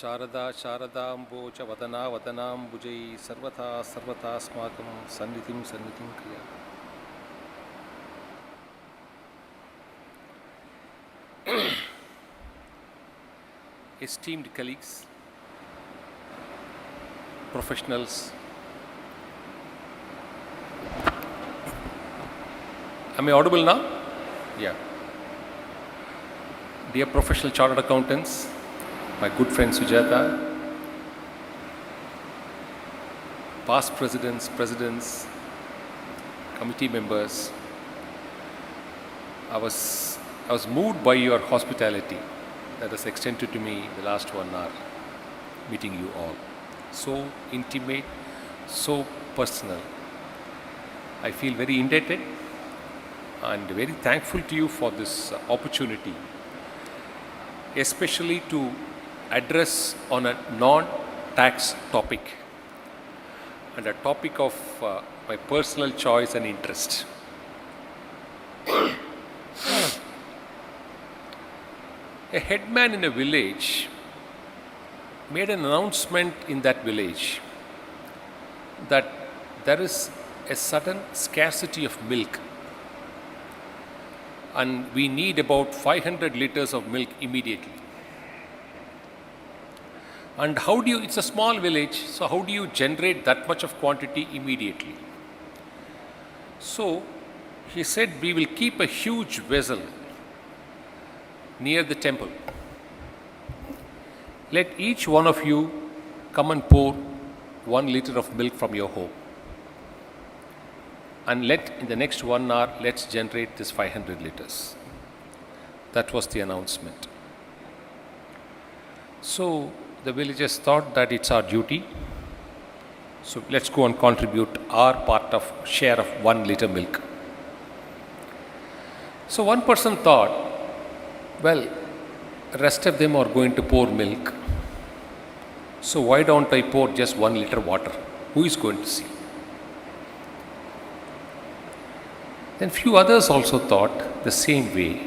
शारदा शारदाम्बोच वदना वदनाम्बुजै सर्वथा सर्वथास्माकं सन्निधिं सन्निधिं क्रिया. Esteemed colleagues, professionals, am I audible now? Yeah. Dear professional chartered accountants, my good friend Sujata, past presidents, committee members, I was moved by your hospitality that was extended to me the last 1 hour, meeting you all. So intimate, so personal. I feel very indebted and very thankful to you for this opportunity, especially to address on a non-tax topic and a topic of my personal choice and interest. A headman in a village made an announcement in that village that there is a sudden scarcity of milk and we need about 500 liters of milk immediately. And it's a small village, so how do you generate that much of quantity immediately? So he said, we will keep a huge vessel near the temple. Let each one of you come and pour 1 liter of milk from your home. And in the next 1 hour, let's generate this 500 liters. That was the announcement. So the villagers thought that it's our duty. So let's go and contribute our share of 1 liter milk. So one person thought, well, the rest of them are going to pour milk. So why don't I pour just 1 liter water? Who is going to see? Then few others also thought the same way.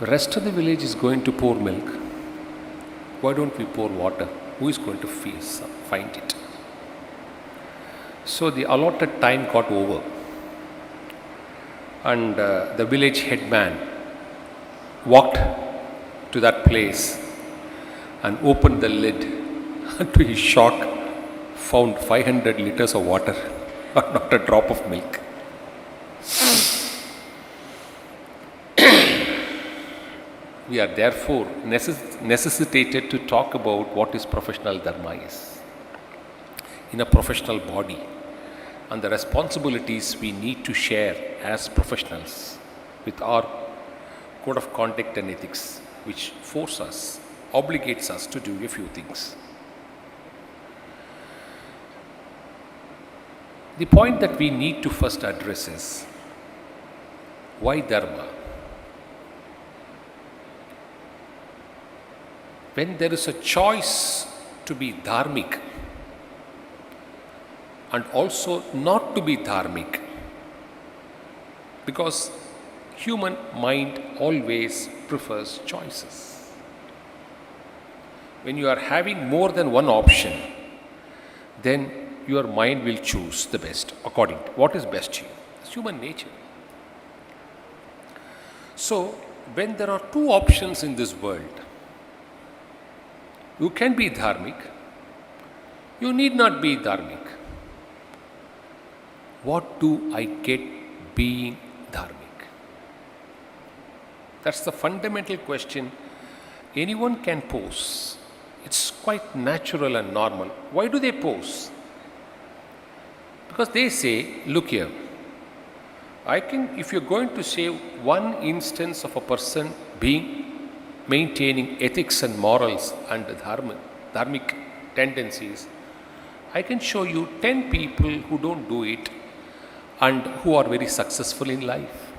The rest of the village is going to pour milk. Why don't we pour water? Who is going to find it? So the allotted time got over. And the village headman walked to that place and opened the lid. And to his shock, found 500 liters of water, not a drop of milk. We are therefore necessitated to talk about what is professional dharma is in a professional body and the responsibilities we need to share as professionals with our code of conduct and ethics, which obligates us to do a few things. The point that we need to first address is why dharma? When there is a choice to be dharmic and also not to be dharmic, because human mind always prefers choices. When you are having more than one option, then your mind will choose the best according to what is best to you. It's human nature. So, when there are 2 options in this world, you can be dharmic, you need not be dharmic. What do I get being dharmic? That's the fundamental question anyone can pose. It's quite natural and normal. Why do they pose? Because they say, look here, if you're going to say one instance of a person maintaining ethics and morals and dharmic tendencies, I can show you 10 people who don't do it and who are very successful in life.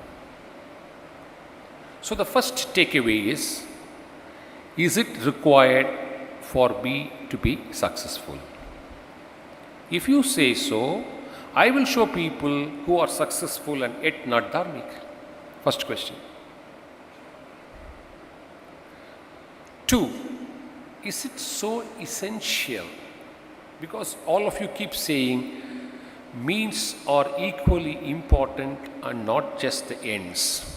So the first takeaway is it required for me to be successful? If you say so, I will show people who are successful and yet not dharmic. First question. 2, is it so essential? Because all of you keep saying means are equally important and not just the ends.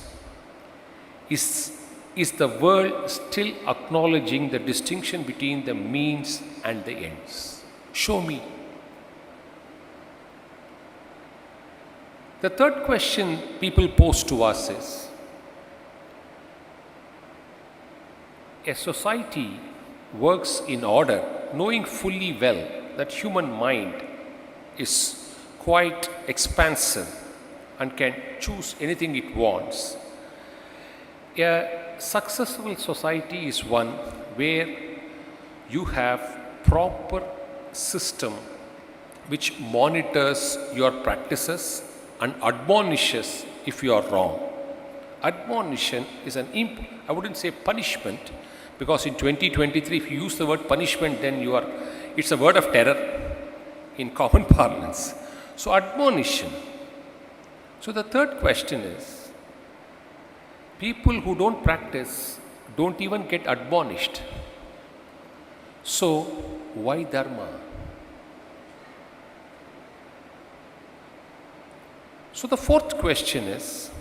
Is the world still acknowledging the distinction between the means and the ends? Show me. The third question people pose to us is, a society works in order, knowing fully well that human mind is quite expansive and can choose anything it wants. A successful society is one where you have proper system which monitors your practices and admonishes if you are wrong. Admonition is I wouldn't say punishment, because in 2023 if you use the word punishment, then it's a word of terror in common parlance. So admonition. So the third question is, people who don't practice don't even get admonished. So why Dharma? So the fourth question is,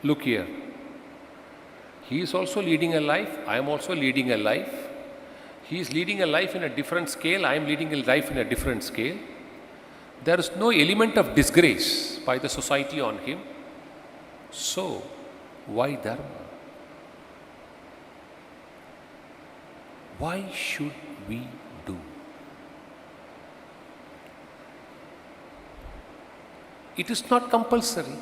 look here. He is also leading a life, I am also leading a life. He is leading a life in a different scale, I am leading a life in a different scale. There is no element of disgrace by the society on him. So, why Dharma? Why should we do? It is not compulsory.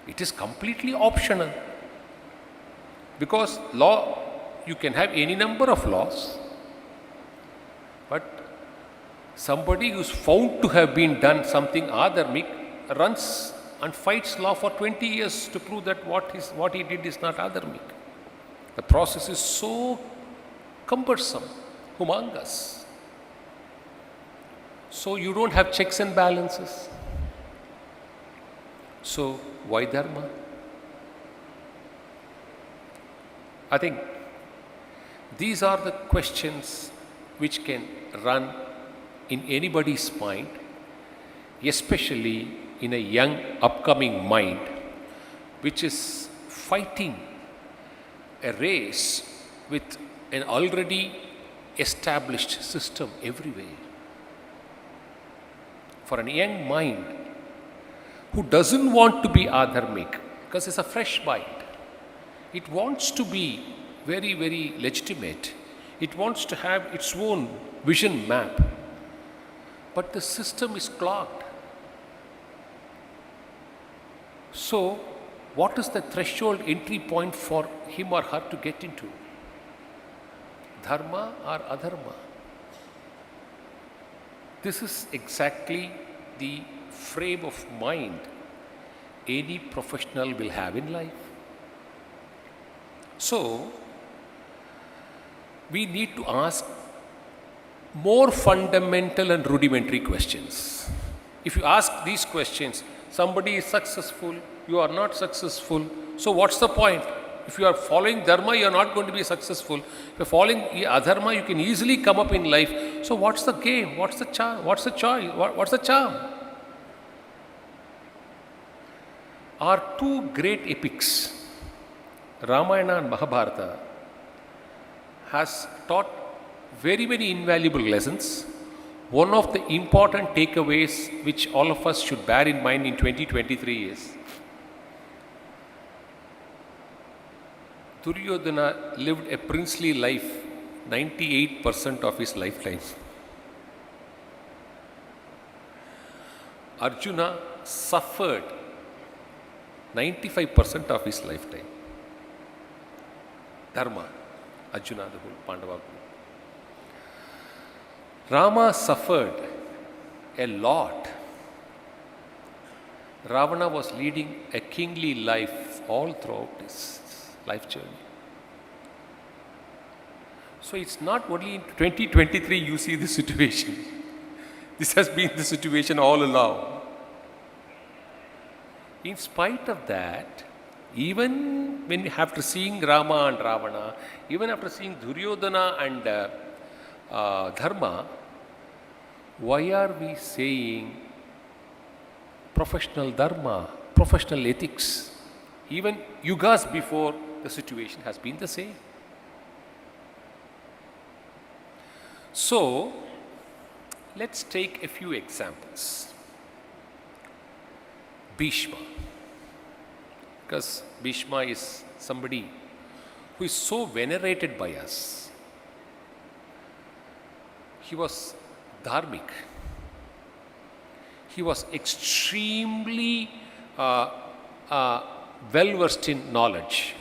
It is completely optional. Because law, you can have any number of laws, but somebody who's found to have been done something adharmic runs and fights law for 20 years to prove that what he did is not adharmic. The process is so cumbersome, humongous. So you don't have checks and balances. So why Dharma? I think these are the questions which can run in anybody's mind, especially in a young upcoming mind which is fighting a race with an already established system everywhere. For a young mind who doesn't want to be adharmic, because it's a fresh mind, it wants to be very, very legitimate. It wants to have its own vision map. But the system is clogged. So, what is the threshold entry point for him or her to get into? Dharma or adharma? This is exactly the frame of mind any professional will have in life. So, we need to ask more fundamental and rudimentary questions. If you ask these questions, somebody is successful, you are not successful, so what's the point? If you are following Dharma, you are not going to be successful. If you are following adharma, you can easily come up in life. So what's the game? What's the charm? What's the choice? What's the charm? Our two great epics, Ramayana and Mahabharata, has taught very, very invaluable lessons. One of the important takeaways which all of us should bear in mind in 2023 is Duryodhana lived a princely life 98% of his lifetime. Arjuna suffered 95% of his lifetime. Dharma, Arjuna, the whole Pandava group. Rama suffered a lot. Ravana was leading a kingly life all throughout his life journey. So it's not only in 2023 you see this situation. This has been the situation all along. In spite of that, Even when after seeing Rama and Ravana, even after seeing Duryodhana and Dharma, why are we saying professional dharma, professional ethics? Even yugas before, the situation has been the same. So, let's take a few examples. Bhishma, because Bhishma is somebody who is so venerated by us. He was dharmic. He was extremely well versed in knowledge,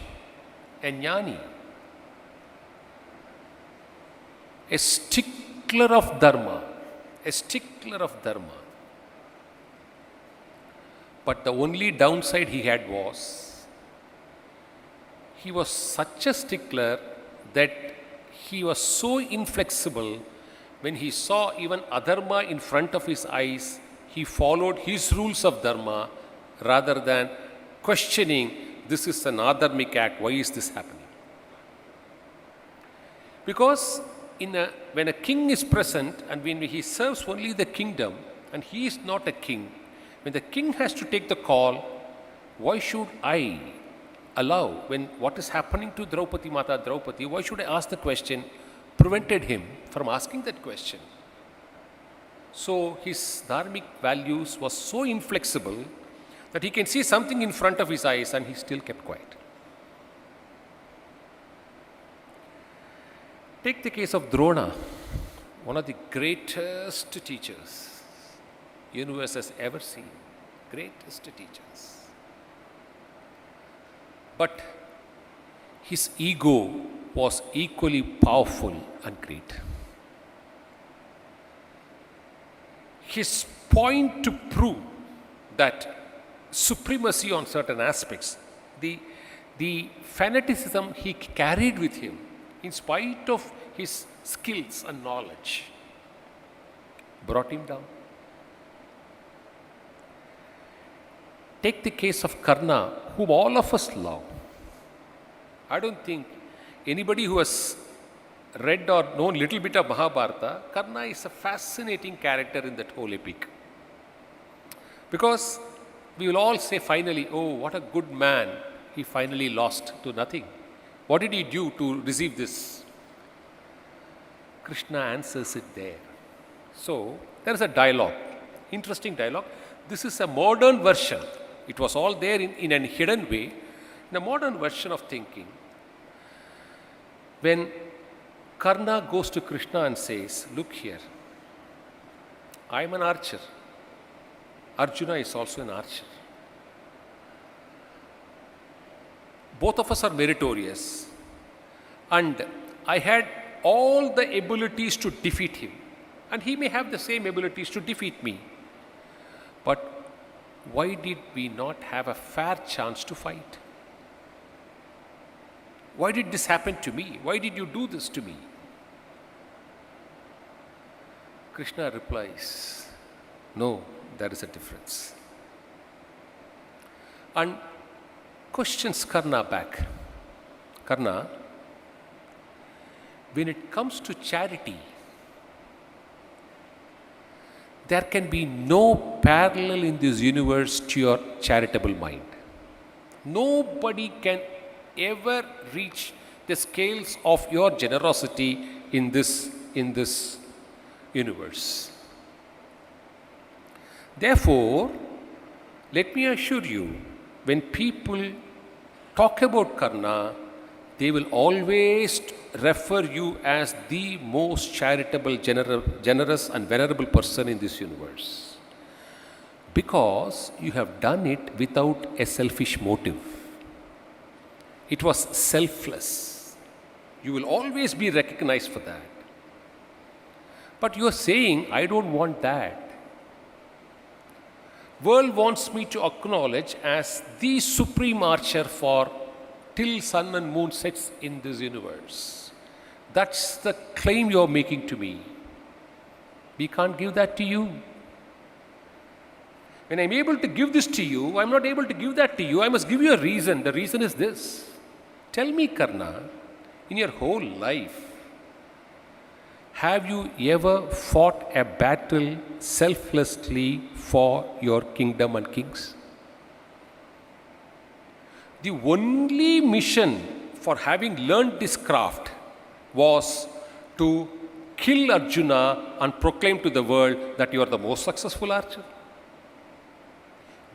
a jnani, a stickler of dharma, a stickler of dharma. But the only downside he had was, he was such a stickler that he was so inflexible. When he saw even adharma in front of his eyes, he followed his rules of dharma rather than questioning, this is an adharmic act, why is this happening? Because when a king is present and when he serves only the kingdom and he is not a king, when the king has to take the call, why should I allow, when what is happening to Draupadi, Mata Draupadi, why should I ask the question? Prevented him from asking that question. So his dharmic values was so inflexible that he can see something in front of his eyes and he still kept quiet. Take the case of Drona, one of the greatest teachers universe has ever seen. Greatest teachers. But his ego was equally powerful and great. His point to prove that supremacy on certain aspects, the fanaticism he carried with him, in spite of his skills and knowledge, brought him down. Take the case of Karna, whom all of us love. I don't think anybody who has read or known little bit of Mahabharata, Karna is a fascinating character in that whole epic. Because we will all say finally, oh, what a good man, he finally lost to nothing. What did he do to receive this? Krishna answers it there. So, there is a dialogue, interesting dialogue. This is a modern version. It was all there in a hidden way, in a modern version of thinking. When Karna goes to Krishna and says, look here, I am an archer. Arjuna is also an archer. Both of us are meritorious. And I had all the abilities to defeat him. And he may have the same abilities to defeat me. But why did we not have a fair chance to fight? Why did this happen to me? Why did you do this to me? Krishna replies, no, there is a difference. And questions Karna back. Karna, when it comes to charity, there can be no parallel in this universe to your charitable mind. Nobody can ever reach the scales of your generosity in this universe. Therefore, let me assure you, when people talk about Karna, they will always refer you as the most charitable, generous and venerable person in this universe. Because you have done it without a selfish motive. It was selfless. You will always be recognized for that. But you are saying, I don't want that. World wants me to acknowledge as the supreme archer for till sun and moon sets in this universe. That's the claim you're making to me. We can't give that to you. When I'm able to give this to you, I'm not able to give that to you. I must give you a reason. The reason is this. Tell me, Karna, in your whole life, have you ever fought a battle selflessly for your kingdom and kings? The only mission for having learned this craft was to kill Arjuna and proclaim to the world that you are the most successful archer.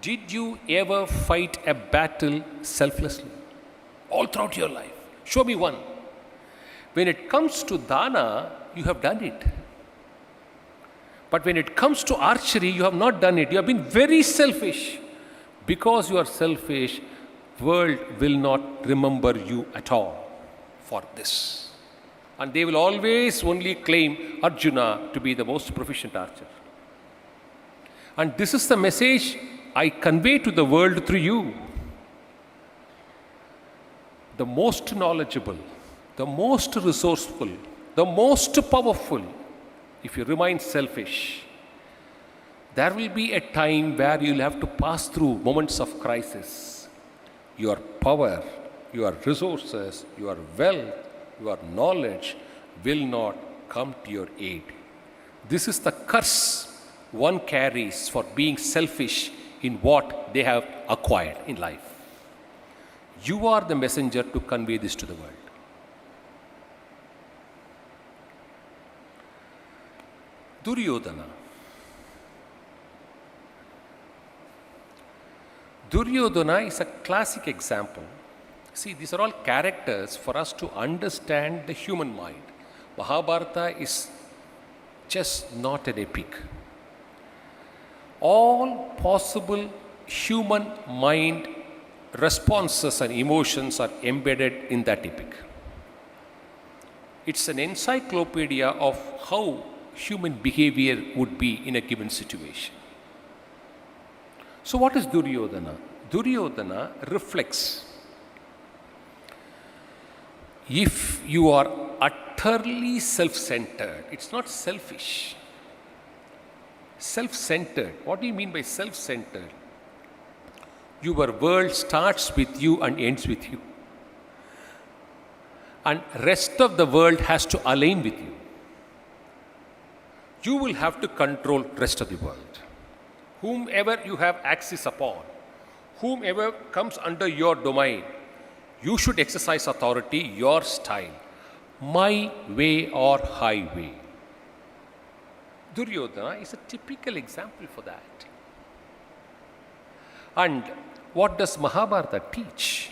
Did you ever fight a battle selflessly? All throughout your life. Show me one. When it comes to dana, you have done it. But when it comes to archery, you have not done it. You have been very selfish. Because you are selfish, world will not remember you at all for this. And they will always only claim Arjuna to be the most proficient archer. And this is the message I convey to the world through you. The most knowledgeable, the most resourceful, the most powerful, if you remain selfish, there will be a time where you will have to pass through moments of crisis. Your power, your resources, your wealth, your knowledge will not come to your aid. This is the curse one carries for being selfish in what they have acquired in life. You are the messenger to convey this to the world. Duryodhana. Duryodhana is a classic example. See, these are all characters for us to understand the human mind. Mahabharata is just not an epic. All possible human mind responses and emotions are embedded in that epic. It's an encyclopedia of how human behavior would be in a given situation. So what is Duryodhana? Duryodhana reflects, if you are utterly self-centered, it's not selfish. Self-centered. What do you mean by self-centered? Your world starts with you and ends with you. And rest of the world has to align with you. You will have to control rest of the world. Whomever you have access upon, whomever comes under your domain, you should exercise authority, your style. My way or highway. Duryodhana is a typical example for that. And what does Mahabharata teach?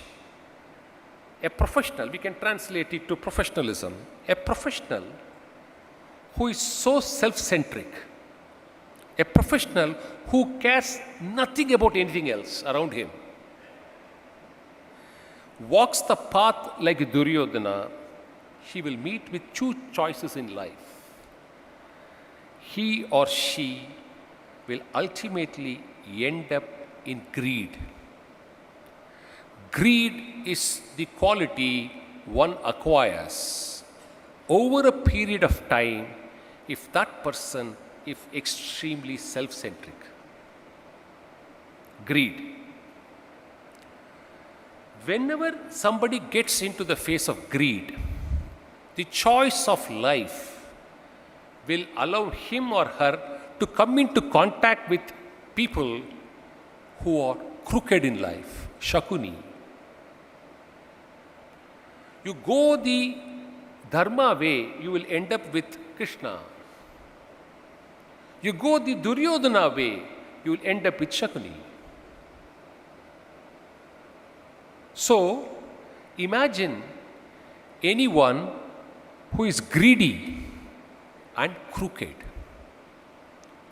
A professional, we can translate it to professionalism, a professional who is so self-centric, a professional who cares nothing about anything else around him, walks the path like Duryodhana, he will meet with two choices in life. He or she will ultimately end up in greed. Greed is the quality one acquires over a period of time if that person is extremely self-centric. Greed. Whenever somebody gets into the phase of greed, the choice of life will allow him or her to come into contact with people who are crooked in life, Shakuni. You go the Dharma way, you will end up with Krishna. You go the Duryodhana way, you will end up with Shakuni. So, imagine anyone who is greedy and crooked.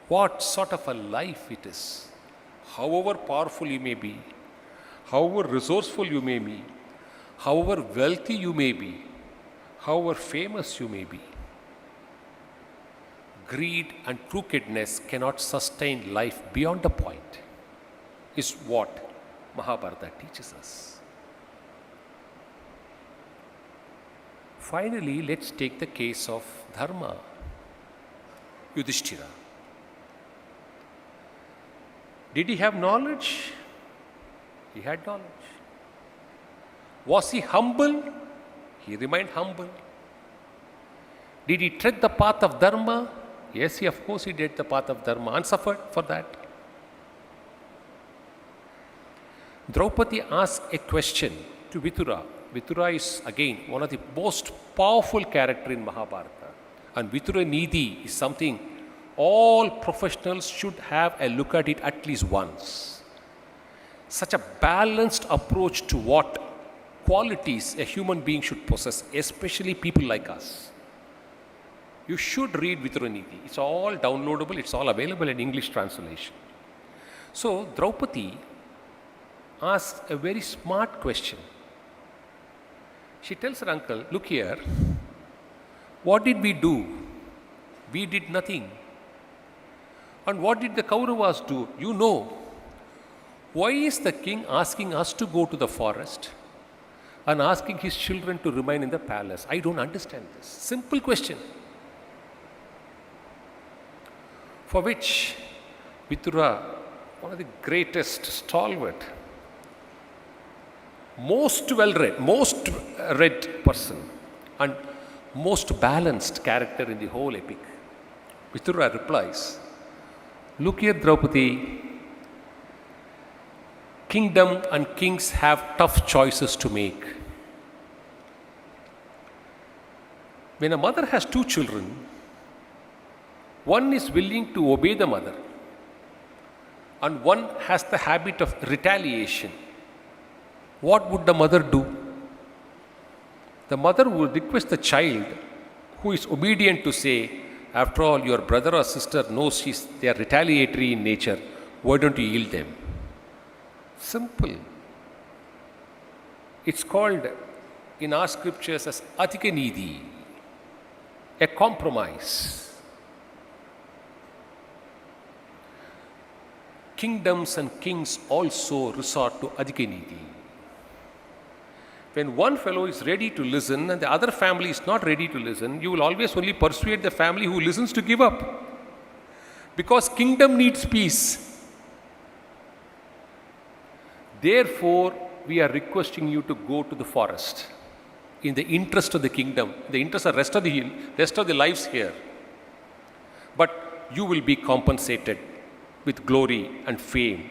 What sort of a life it is. However powerful you may be, however resourceful you may be, however wealthy you may be, however famous you may be. Greed and crookedness cannot sustain life beyond a point, is what Mahabharata teaches us. Finally, let's take the case of Dharma, Yudhishthira. Did he have knowledge? He had knowledge. Was he humble? He remained humble. Did he tread the path of Dharma? Yes, of course he did the path of Dharma and suffered for that. Draupadi asked a question to Vidura. Vidura is again one of the most powerful characters in Mahabharata. And Vidura Nidhi is something all professionals should have a look at it at least once. Such a balanced approach to what qualities a human being should possess, especially people like us. You should read Vidura Nidhi. It's all downloadable, it's all available in English translation. So Draupadi asks a very smart question. She tells her uncle, look here, what did we do? We did nothing. And what did the Kauravas do? You know. Why is the king asking us to go to the forest and asking his children to remain in the palace? I don't understand this. Simple question. For which Vidura, one of the greatest stalwart, most read person and most balanced character in the whole epic. Vidura replies, look here, Draupadi, kingdom and kings have tough choices to make. When a mother has two children, one is willing to obey the mother and one has the habit of retaliation. What would the mother do? The mother would request the child who is obedient to say, after all, your brother or sister knows they are retaliatory in nature. Why don't you yield them? Simple. It's called in our scriptures as Adhika Nidhi, a compromise. Kingdoms and kings also resort to Adhika Nidhi. When one fellow is ready to listen and the other family is not ready to listen, you will always only persuade the family who listens to give up. Because kingdom needs peace. Therefore, we are requesting you to go to the forest in the interest of the kingdom, the interest of the rest of the lives here. But you will be compensated with glory and fame,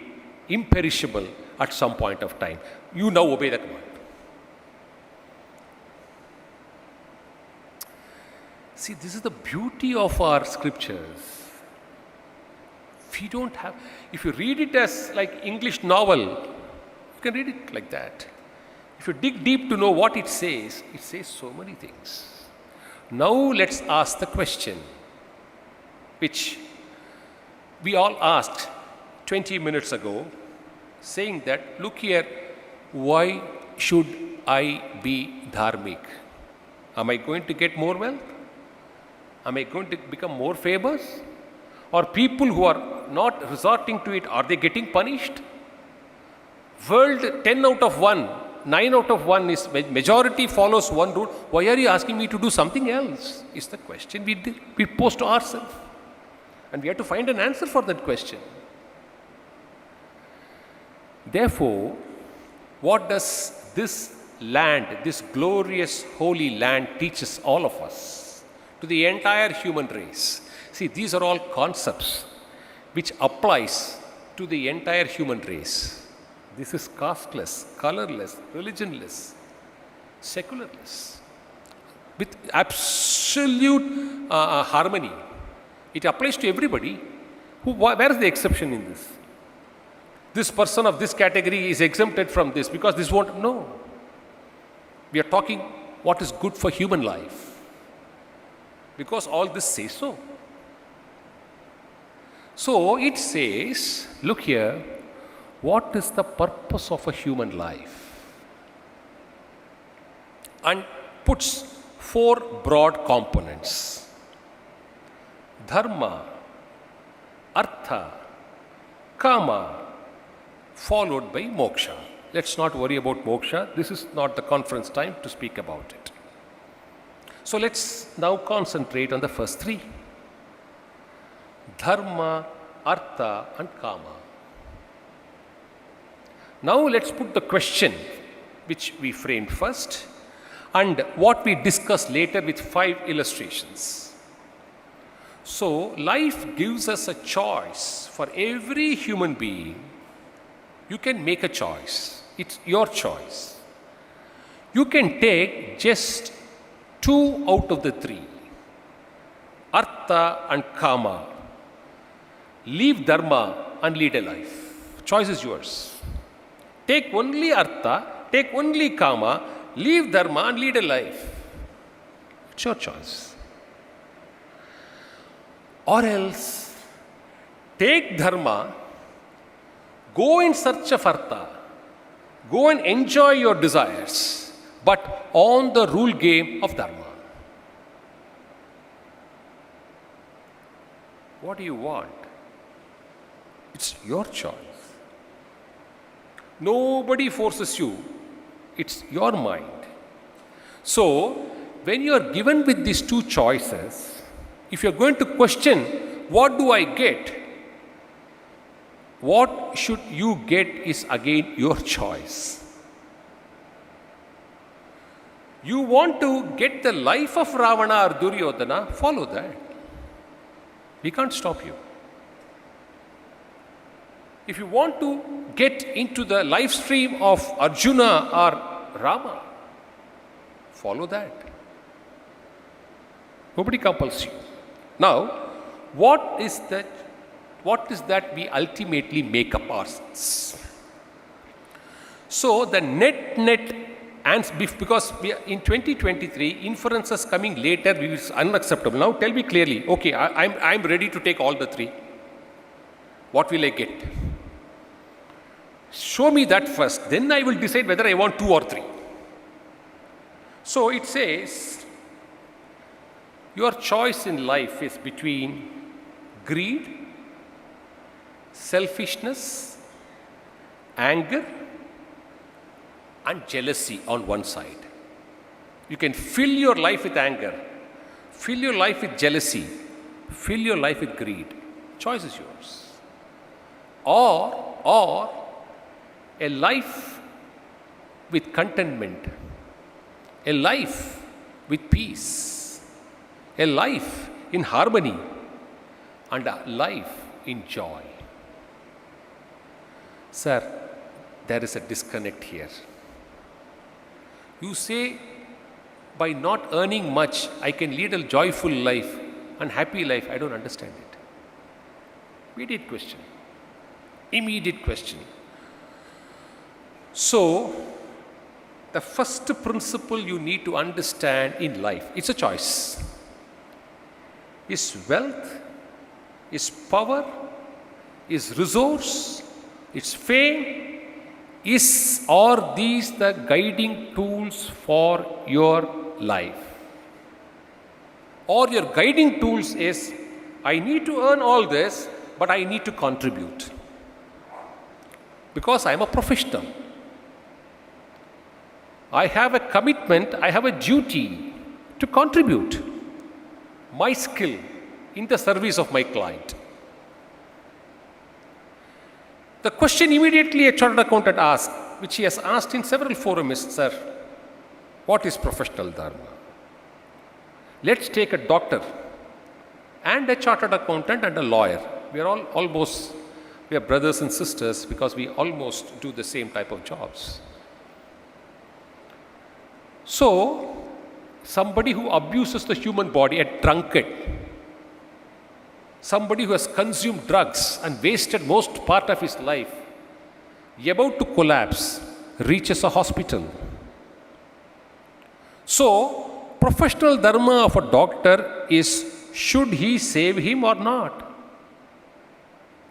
imperishable at some point of time. You now obey the command. See, this is the beauty of our scriptures. If you read it as like English novel, you can read it like that. If you dig deep to know what it says so many things. Now let's ask the question, which we all asked 20 minutes ago, saying that, look here, why should I be dharmic? Am I going to get more wealth? Am I going to become more famous? Or people who are not resorting to it, are they getting punished? World 10 out of 1, 9 out of 1 is majority follows one rule. Why are you asking me to do something else? Is the question we pose to ourselves. And we have to find an answer for that question. Therefore, what does this land, this glorious holy land teaches all of us, to the entire human race? See, these are all concepts which applies to the entire human race. This is casteless, colorless, religionless, secularless, with absolute harmony. It applies to everybody. Where is the exception in this? This person of this category is exempted from this because this won't. No. We are talking what is good for human life. Because all this says so. So it says, look here, what is the purpose of a human life? And puts 4 broad components. Dharma, Artha, Kama, followed by moksha. Let's not worry about moksha. This is not the conference time to speak about it. So let's now concentrate on the first 3. Dharma, Artha and Kama. Now let's put the question which we framed first and what we discussed later with 5 illustrations. So life gives us a choice for every human being. You can make a choice. It's your choice. You can take just 2 out of the 3. Artha and Kama. Leave Dharma and lead a life. Choice is yours. Take only Artha, take only Kama, leave Dharma and lead a life. It's your choice. Or else, take Dharma, go in search of Artha, go and enjoy your desires, but on the rule game of Dharma. What do you want? It's your choice. Nobody forces you. It's your mind. So, when you are given with these 2 choices, if you are going to question, what do I get? What should you get is again your choice. You want to get the life of Ravana or Duryodhana, follow that. We can't stop you. If you want to get into the life stream of Arjuna or Rama, follow that. Nobody compels you. Now, what is that we ultimately make up ourselves? So the net answer, because in 2023, inferences coming later is unacceptable. Now tell me clearly, okay, I'm ready to take all the 3. What will I get? Show me that first, then I will decide whether I want 2 or 3. So it says, your choice in life is between greed, selfishness, anger, and jealousy on one side. You can fill your life with anger, fill your life with jealousy, fill your life with greed. Choice is yours. Or a life with contentment, a life with peace, a life in harmony, and a life in joy. Sir, there is a disconnect here. You say, by not earning much, I can lead a joyful life and happy life. I don't understand it. Immediate question. So, the first principle you need to understand in life, it's a choice. Is wealth, is power, is resource, is fame, are these the guiding tools for your life? Or your guiding tools is, I need to earn all this, but I need to contribute. Because I am a professional. I have a commitment, I have a duty to contribute my skill in the service of my client. The question immediately a chartered accountant asks, which he has asked in several forums, is, sir, what is professional dharma? Let's take a doctor and a chartered accountant and a lawyer. We are we are brothers and sisters because we almost do the same type of jobs. So, somebody who abuses the human body, a drunkard, somebody who has consumed drugs and wasted most part of his life, about to collapse, reaches a hospital. So, professional dharma of a doctor is, should he save him or not?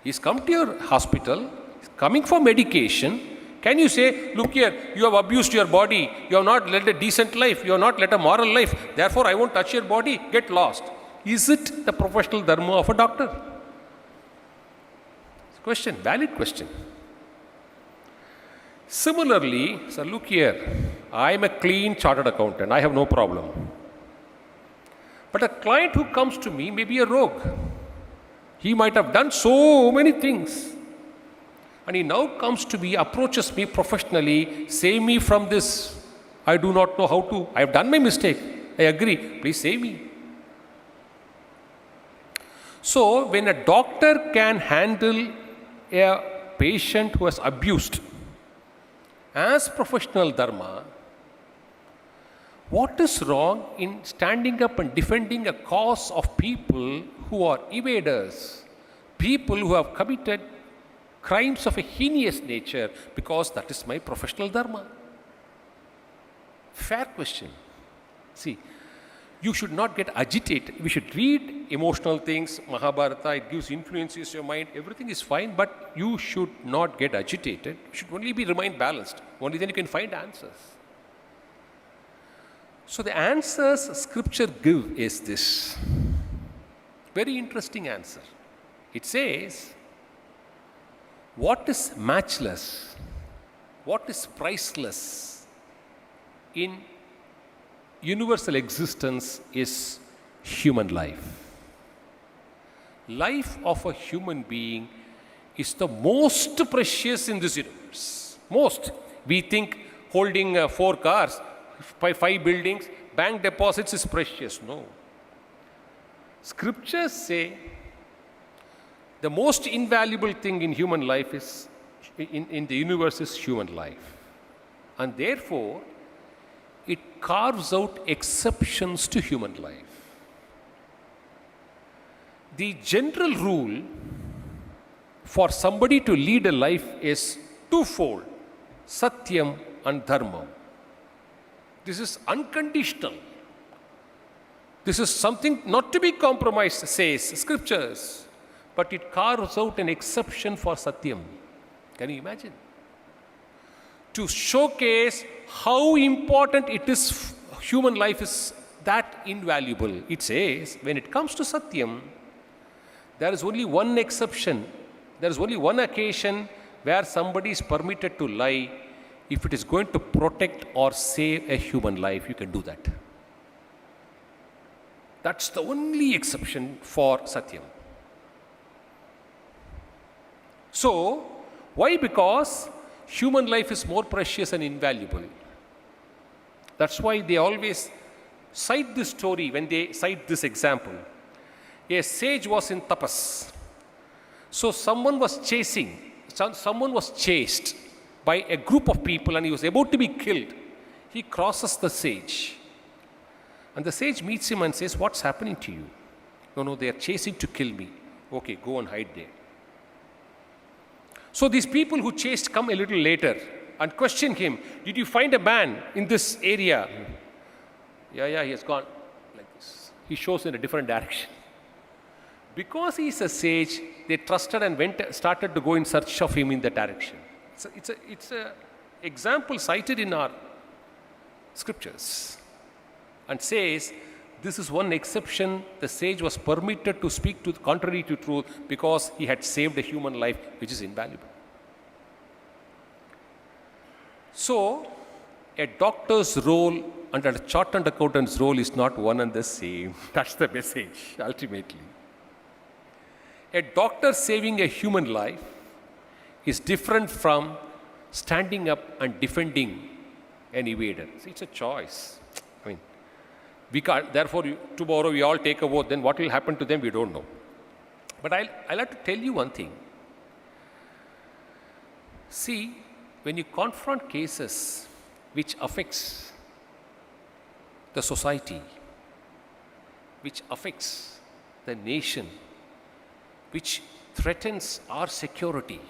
He's come to your hospital, he's coming for medication. Can you say, look here, you have abused your body, you have not led a decent life, you have not led a moral life, therefore I won't touch your body, get lost. Is it the professional dharma of a doctor? It's a question, valid question. Similarly, sir, look here, I am a clean chartered accountant, I have no problem. But a client who comes to me may be a rogue. He might have done so many things. And he now comes to me, approaches me professionally, save me from this. I do not know how to. I have done my mistake. I agree. Please save me. So, when a doctor can handle a patient who has abused, as professional dharma, what is wrong in standing up and defending a cause of people who are evaders, people who have committed crimes of a heinous nature, because that is my professional dharma? Fair question. See, you should not get agitated. We should read emotional things, Mahabharatha, it gives influences your mind, everything is fine, but you should not get agitated. You should only be remain balanced. Only then you can find answers. So the answers scripture give is this. Very interesting answer. It says, what is matchless, what is priceless in universal existence is human life. Life of a human being is the most precious in this universe. Most. We think holding 4 cars, 5 buildings, bank deposits is precious. No. Scriptures say the most invaluable thing in human life is, in the universe, is human life. And therefore, it carves out exceptions to human life. The general rule for somebody to lead a life is twofold: Satyam and Dharma. This is unconditional. This is something not to be compromised, says scriptures. But it carves out an exception for Satyam. Can you imagine? To showcase how important it is, human life is that invaluable. It says, when it comes to Satyam, there is only one exception. There is only one occasion where somebody is permitted to lie. If it is going to protect or save a human life, you can do that. That's the only exception for Satyam. So, why? Because human life is more precious and invaluable. That's why they always cite this story when they cite this example. A sage was in tapas. So someone was chased by a group of people and he was about to be killed. He crosses the sage. And the sage meets him and says, "What's happening to you?" No, they are chasing to kill me. Okay, go and hide there. So these people who chased come a little later and question him, "Did you find a man in this area?" Yeah, he has gone like this. He shows in a different direction. Because he is a sage, they trusted and started to go in search of him in that direction. It's a example cited in our scriptures and says, this is one exception. The sage was permitted to speak to contrary to truth because he had saved a human life, which is invaluable. So, a doctor's role and a chartered accountant's role is not one and the same. That's the message, ultimately. A doctor saving a human life is different from standing up and defending an evader. It's a choice. I mean, we can't, therefore, tomorrow we all take a vote, then what will happen to them, we don't know. But I'll have to tell you one thing. See, when you confront cases which affects the society, which affects the nation, which threatens our security,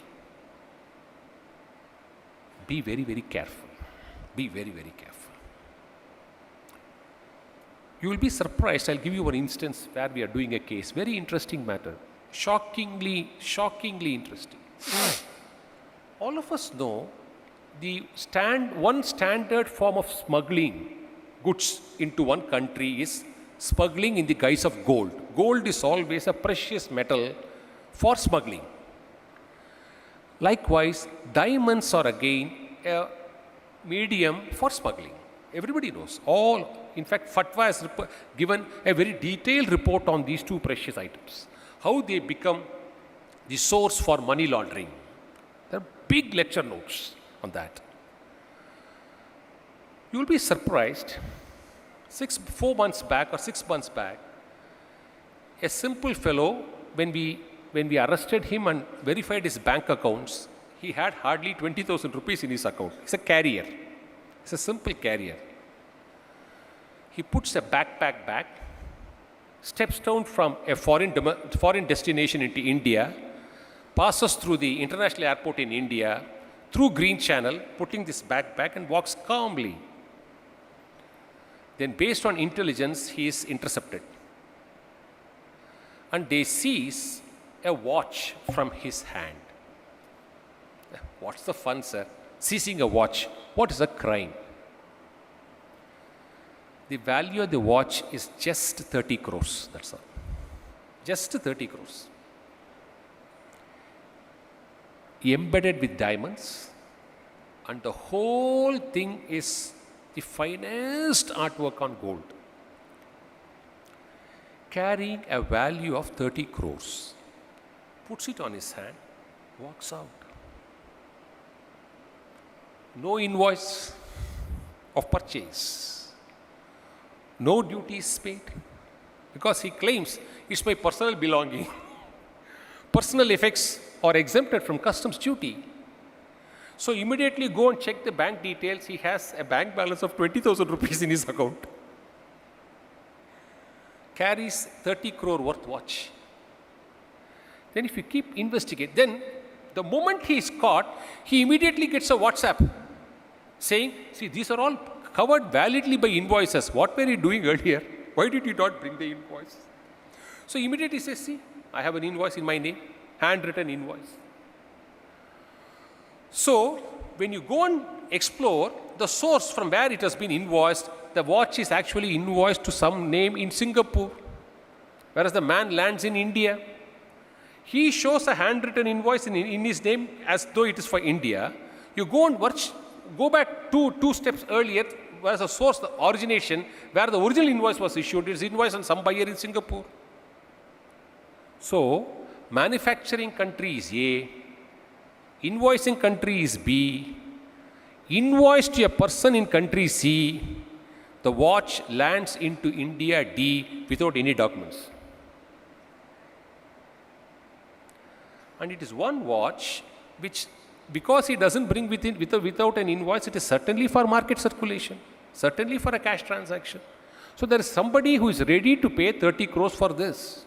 be very, very careful. Be very, very careful. You will be surprised. I'll give you one instance where we are doing a case. Very interesting matter. Shockingly interesting. All of us know one standard form of smuggling goods into one country is smuggling in the guise of gold. Gold is always a precious metal for smuggling. Likewise, diamonds are again a medium for smuggling. Everybody knows. In fact, Fatwa has given a very detailed report on these two precious items. How they become the source for money laundering. There are big lecture notes on that. You will be surprised. 4 months back or 6 months back, a simple fellow, when we arrested him and verified his bank accounts, he had hardly 20,000 rupees in his account. He's a carrier. He's a simple carrier. He puts a backpack back, steps down from a foreign destination into India, passes through the international airport in India, through Green Channel, putting this backpack and walks calmly. Then based on intelligence, he is intercepted. And they seize a watch from his hand. What's the fun, sir? Seizing a watch. What is a crime? The value of the watch is just 30 crores, that's all. Just 30 crores. Embedded with diamonds, and the whole thing is the finest artwork on gold. Carrying a value of 30 crores. Puts it on his hand, walks out. No invoice of purchase. No duties paid. Because he claims it's my personal belonging. Personal effects are exempted from customs duty. So immediately go and check the bank details. He has a bank balance of 20,000 rupees in his account. Carries 30 crore worth watch. Then if you keep investigating, then the moment he is caught, he immediately gets a WhatsApp saying, see, these are all covered validly by invoices. What were you doing earlier? Why did you not bring the invoice? So immediately he says, see, I have an invoice in my name, handwritten invoice. So when you go and explore the source from where it has been invoiced, the watch is actually invoiced to some name in Singapore, whereas the man lands in India. He shows a handwritten invoice in his name as though it is for India. You go and go back two steps earlier, whereas the source, the origination, where the original invoice was issued, is invoiced on some buyer in Singapore. So, manufacturing country is A, invoicing country is B, invoice to a person in country C, the watch lands into India D without any documents. And it is one watch which, because it doesn't bring without an invoice, it is certainly for market circulation, certainly for a cash transaction. So there is somebody who is ready to pay 30 crores for this.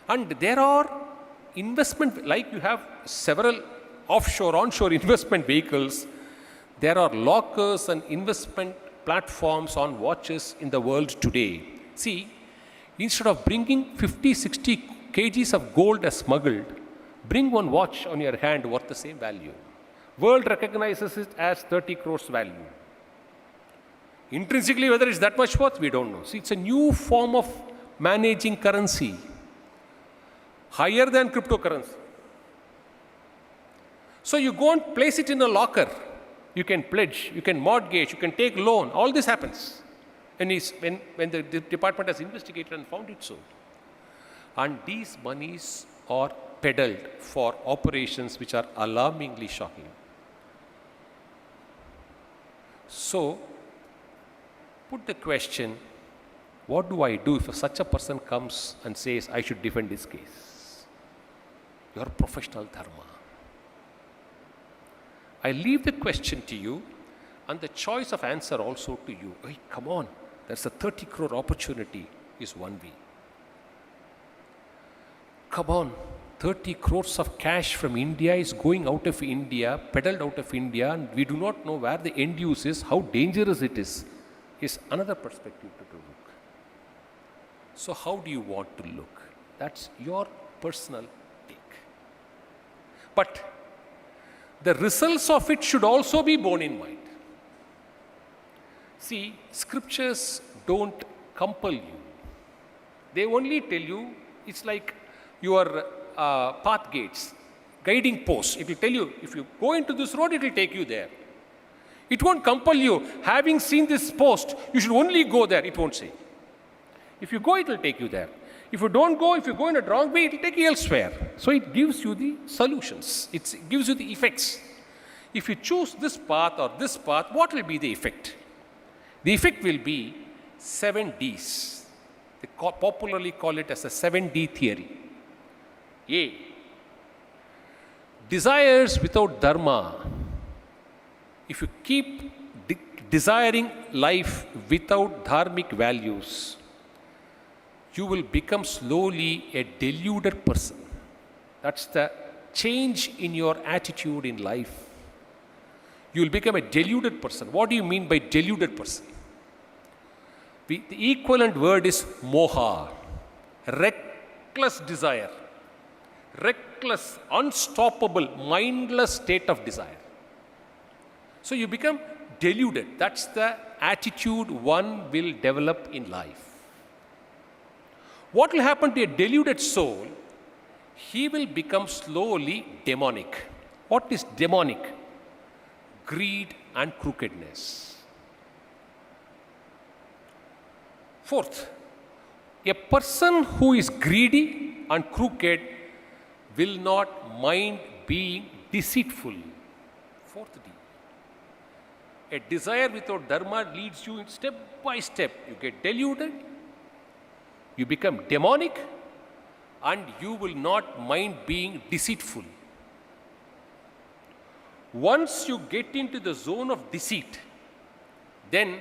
And there are investment, like you have several offshore, onshore investment vehicles, there are lockers and investment platforms on watches in the world today. See, instead of bringing 50, 60 kgs of gold as smuggled, bring one watch on your hand worth the same value. World recognizes it as 30 crores value. Intrinsically, whether it's that much worth, we don't know. See, it's a new form of managing currency, higher than cryptocurrency. So you go and place it in a locker. You can pledge, you can mortgage, you can take loan. All this happens. And when the department has investigated and found it so. And these monies are peddled for operations which are alarmingly shocking. So, put the question, what do I do if such a person comes and says, I should defend this case? Your professional dharma. I leave the question to you and the choice of answer also to you. Hey, come on, there's a 30 crore opportunity is one way. Come on, 30 crores of cash from India is going out of India, peddled out of India, and we do not know where the end use is, how dangerous it is another perspective to look. So how do you want to look? That's your personal take. But the results of it should also be borne in mind. See, scriptures don't compel you. They only tell you, it's like your path gates, guiding posts. It will tell you, if you go into this road, it will take you there. It won't compel you. Having seen this post, you should only go there. It won't say. If you go, it will take you there. If you don't go, if you go in a wrong way, it will take you elsewhere. So it gives you the solutions. It gives you the effects. If you choose this path or this path, what will be the effect? The effect will be 7 Ds. They popularly call it as a 7D theory. A. Desires without dharma. If you keep desiring life without dharmic values, you will become slowly a deluded person. That's the change in your attitude in life. You will become a deluded person. What do you mean by deluded person? The equivalent word is moha, reckless desire, reckless, unstoppable, mindless state of desire. So you become deluded. That's the attitude one will develop in life. What will happen to a deluded soul? He will become slowly demonic. What is demonic? Greed and crookedness. Fourth, a person who is greedy and crooked will not mind being deceitful. Fourth D. A desire without dharma leads you step by step. You get deluded, you become demonic, and you will not mind being deceitful. Once you get into the zone of deceit, then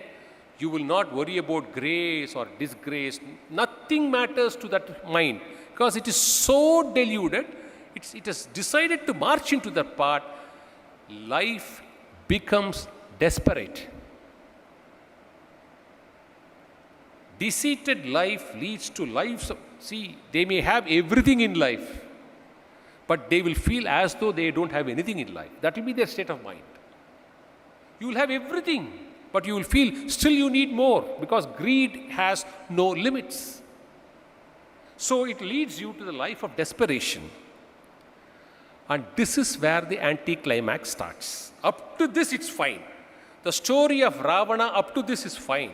you will not worry about grace or disgrace. Nothing matters to that mind because it is so deluded, it has decided to march into that path. Life becomes desperate. Deceited life leads to lives of, they may have everything in life, but they will feel as though they don't have anything in life. That will be their state of mind. You will have everything, but you will feel still you need more because greed has no limits. So it leads you to the life of desperation. And this is where the anticlimax starts. Up to this, it's fine. The story of Ravana, up to this is fine.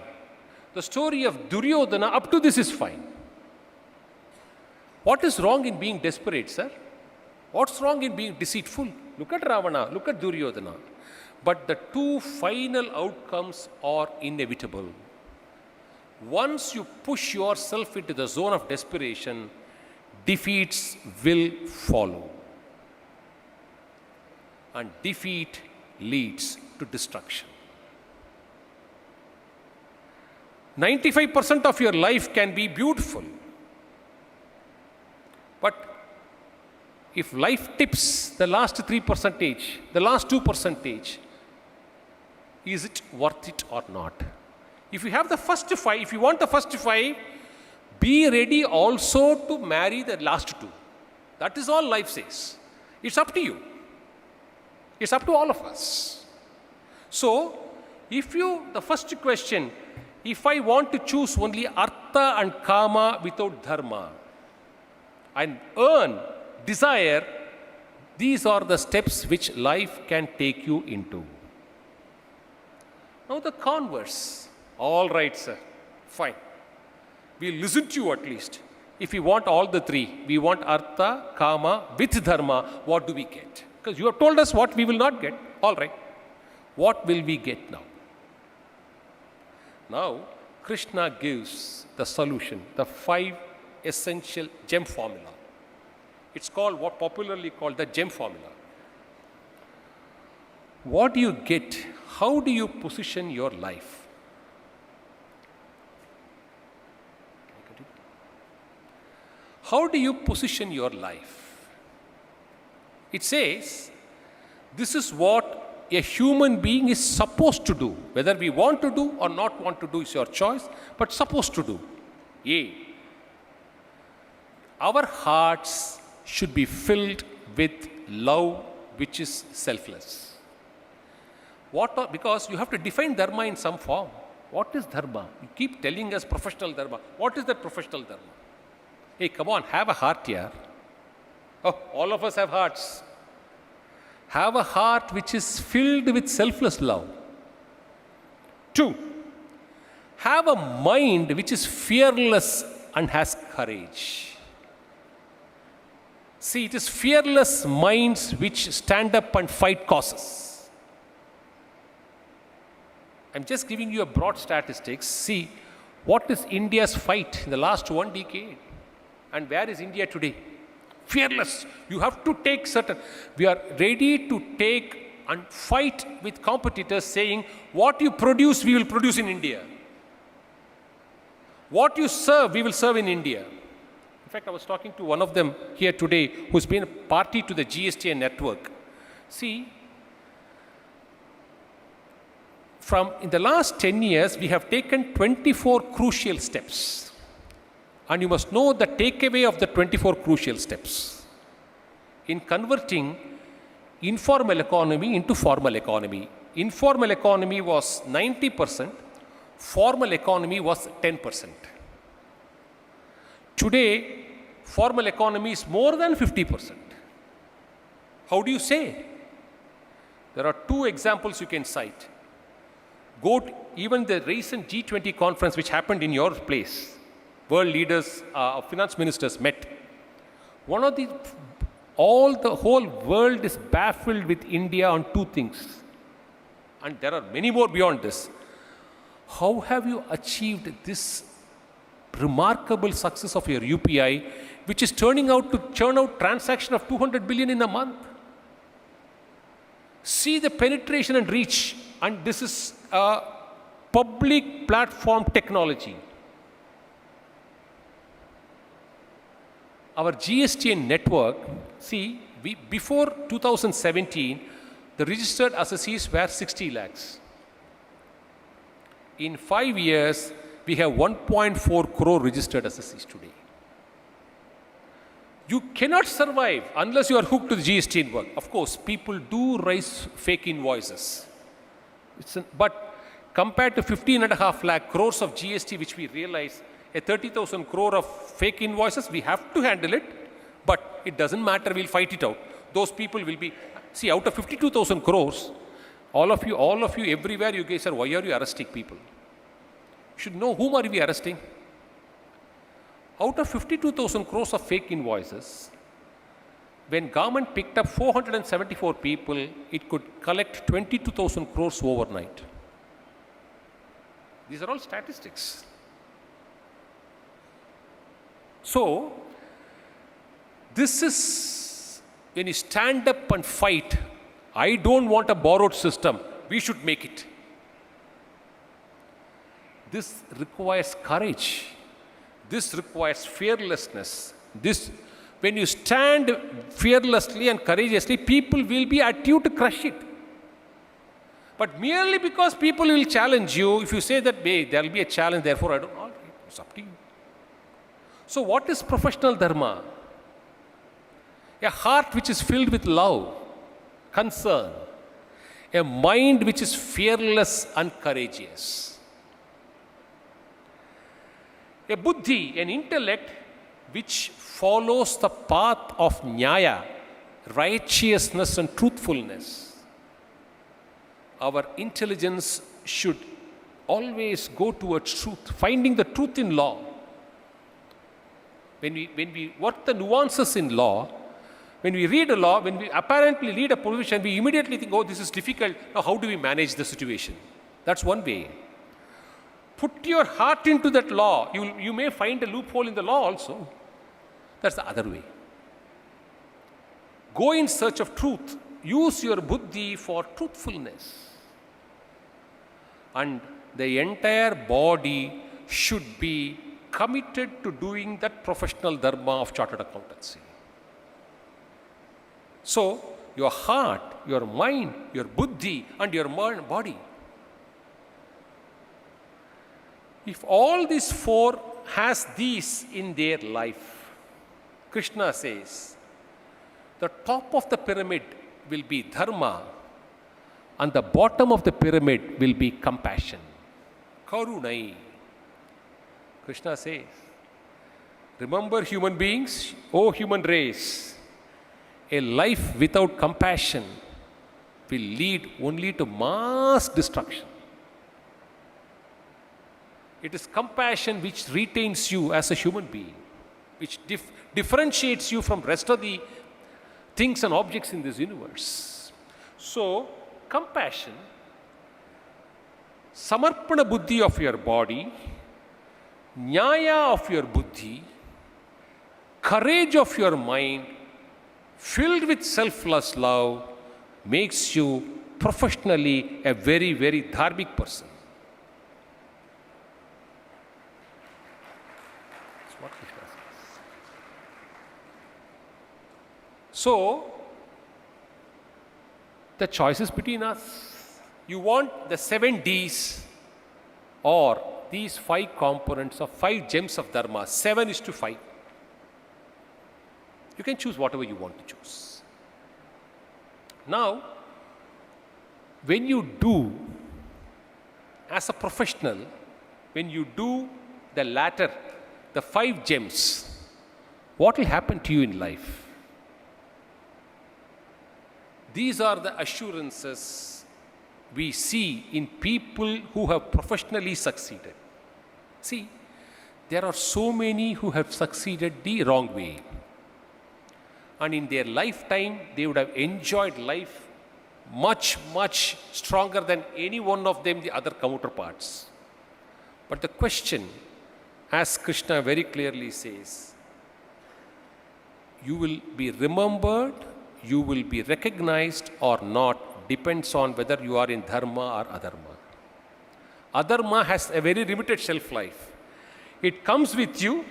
The story of Duryodhana, up to this is fine. What is wrong in being desperate, sir? What's wrong in being deceitful? Look at Ravana, look at Duryodhana. But the two final outcomes are inevitable. Once you push yourself into the zone of desperation, defeats will follow. And defeat leads to destruction. 95% of your life can be beautiful. But if life tips the last 3%, the last 2%, is it worth it or not? If you have the first 5, if you want the first 5, be ready also to marry the last 2. That is all life says. It's up to you. It's up to all of us. So, the first question, if I want to choose only Artha and Kama without Dharma and earn desire, these are the steps which life can take you into. Now the converse. All right, sir. Fine. We'll listen to you at least. If we want all the 3, we want Artha, Kama with Dharma, what do we get? Because you have told us what we will not get. All right. What will we get now? Now, Krishna gives the solution, the 5 essential gem formula. It's called what popularly called the gem formula. What do you get? How do you position your life? How do you position your life? It says, this is what a human being is supposed to do. Whether we want to do or not want to do is your choice, but supposed to do. A. Our hearts should be filled with love which is selfless. Because you have to define dharma in some form. What is dharma? You keep telling us professional dharma. What is that professional dharma? Hey, come on, have a heart here. Oh, all of us have hearts. Have a heart which is filled with selfless love. 2, have a mind which is fearless and has courage. See, it is fearless minds which stand up and fight causes. I'm just giving you a broad statistics. See, what is India's fight in the last 1 decade? And where is India today? Fearless. You have to take certain. We are ready to take and fight with competitors saying, what you produce, we will produce in India. What you serve, we will serve in India. In fact, I was talking to one of them here today who's been a party to the GST network. See, in the last 10 years, we have taken 24 crucial steps. And you must know the takeaway of the 24 crucial steps in converting informal economy into formal economy. Informal economy was 90%, formal economy was 10%. Today, formal economy is more than 50%. How do you say? There are 2 examples you can cite. Go to even the recent G20 conference which happened in your place. World leaders, finance ministers met. The whole world is baffled with India on 2 things. And there are many more beyond this. How have you achieved this remarkable success of your UPI, which is turning out to churn out transaction of 200 billion in a month? See the penetration and reach. And this is a public platform technology. Our GST network, see, before 2017, the registered assessees were 60 lakhs. In 5 years, we have 1.4 crore registered assessees today. You cannot survive unless you are hooked to the GST work. Of course, people do raise fake invoices. But compared to 15.5 lakh crores of GST, which we realize, a 30,000 crore of fake invoices, we have to handle it, but it doesn't matter, we'll fight it out. Those people will be, see, out of 52,000 crores, all of you, everywhere you guys are, why are you arresting people? You should know whom are we arresting. Out of 52,000 crores of fake invoices, when government picked up 474 people, it could collect 22,000 crores overnight. These are all statistics. So, this is when you stand up and fight. I don't want a borrowed system. We should make it. This requires courage. This requires fearlessness. When you stand fearlessly and courageously, people will be at you to crush it. But merely because people will challenge you, if you say that, hey, there will be a challenge, therefore I don't know, it's up to you. So what is professional dharma? A heart which is filled with love, concern, a mind which is fearless and courageous, a buddhi, an intellect which follows the path of nyaya, righteousness and truthfulness. Our intelligence should always go towards truth, finding the truth in law. When we work the nuances in law, when we read a law, when we apparently read a provision, we immediately think, oh, this is difficult. Now, how do we manage the situation? That's one way. Put your heart into that law. You may find a loophole in the law also. That's the other way. Go in search of truth. Use your buddhi for truthfulness. And the entire body should be committed to doing that professional dharma of chartered accountancy. So, your heart, your mind, your buddhi, and your body. If all these 4 has these in their life, Krishna says, the top of the pyramid will be dharma, and the bottom of the pyramid will be compassion. Karunai. Krishna says, remember human beings, O human race, a life without compassion will lead only to mass destruction. It is compassion which retains you as a human being, which differentiates you from rest of the things and objects in this universe. So, compassion, samarpana buddhi of your body, nyaya of your buddhi, courage of your mind, filled with selfless love, makes you professionally a very, very dharmic person. That's what Krishna says. So, the choice is between us. You want the 7 Ds or these 5 components of 5 gems of Dharma, 7:5. You can choose whatever you want to choose. Now, when you do, as a professional, when you do the latter, the 5 gems, what will happen to you in life? These are the assurances we see in people who have professionally succeeded. See, there are so many who have succeeded the wrong way. And in their lifetime, they would have enjoyed life much, much stronger than any one of them, the other counterparts. But the question, as Krishna very clearly says, you will be remembered, you will be recognized or not, depends on whether you are in dharma or adharma. Adharma has a very limited shelf life. It comes with you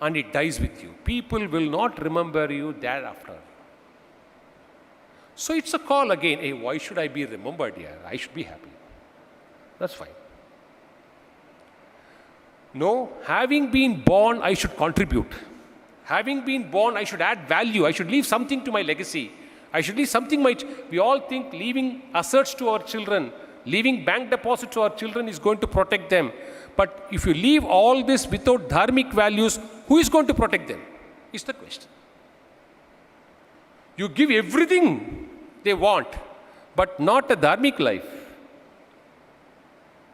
and it dies with you. People will not remember you thereafter. So it's a call again, hey, why should I be remembered here? I should be happy. That's fine. No, having been born, I should contribute. Having been born, I should add value. I should leave something to my legacy. I should leave something. We all think leaving assets to our children, leaving bank deposit to our children is going to protect them. But if you leave all this without dharmic values, who is going to protect them? Is the question. You give everything they want, but not a dharmic life.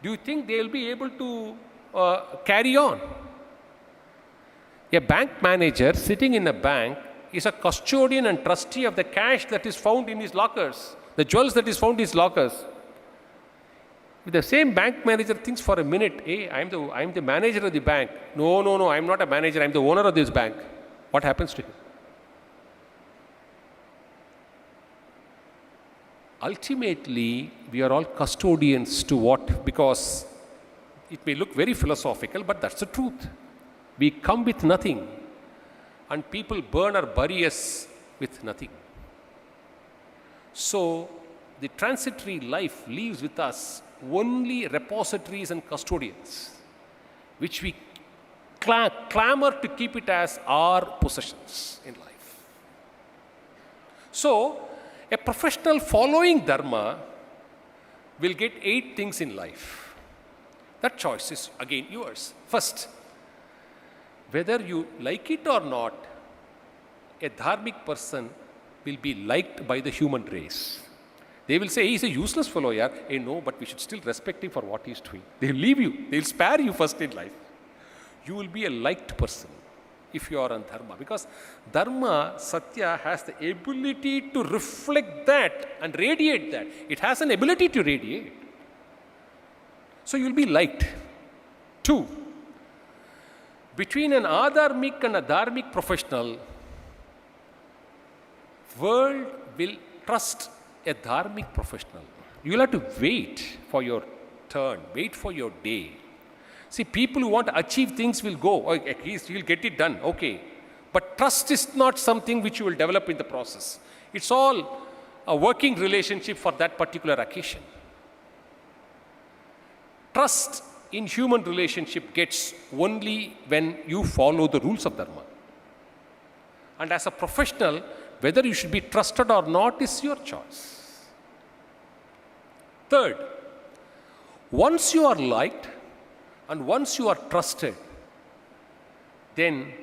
Do you think they will be able to carry on? A bank manager sitting in a bank is a custodian and trustee of the cash that is found in his lockers, the jewels that is found in his lockers. If the same bank manager thinks for a minute, hey, I'm the manager of the bank. No, I'm not a manager, I'm the owner of this bank. What happens to him? Ultimately, we are all custodians to what? Because it may look very philosophical, but that's the truth. We come with nothing, and people burn or bury us with nothing. So, the transitory life leaves with us only repositories and custodians, which we clamor to keep it as our possessions in life. So, a professional following Dharma will get 8 things in life. That choice is again yours. First, whether you like it or not, a dharmic person will be liked by the human race. They will say, he's a useless fellow, yeah. Hey, no, but we should still respect him for what he's doing. They'll leave you. They'll spare you first in life. You will be a liked person if you are on dharma. Because dharma, satya, has the ability to reflect that and radiate that. It has an ability to radiate. So you'll be liked. 2, between an adharmic and a dharmic professional, world will trust a dharmic professional. You will have to wait for your turn, wait for your day. See, people who want to achieve things will go, oh, at least you'll get it done, okay. But trust is not something which you will develop in the process. It's all a working relationship for that particular occasion. Trust in human relationship gets only when you follow the rules of Dharma. And as a professional, whether you should be trusted or not is your choice. Third, once you are liked and once you are trusted, then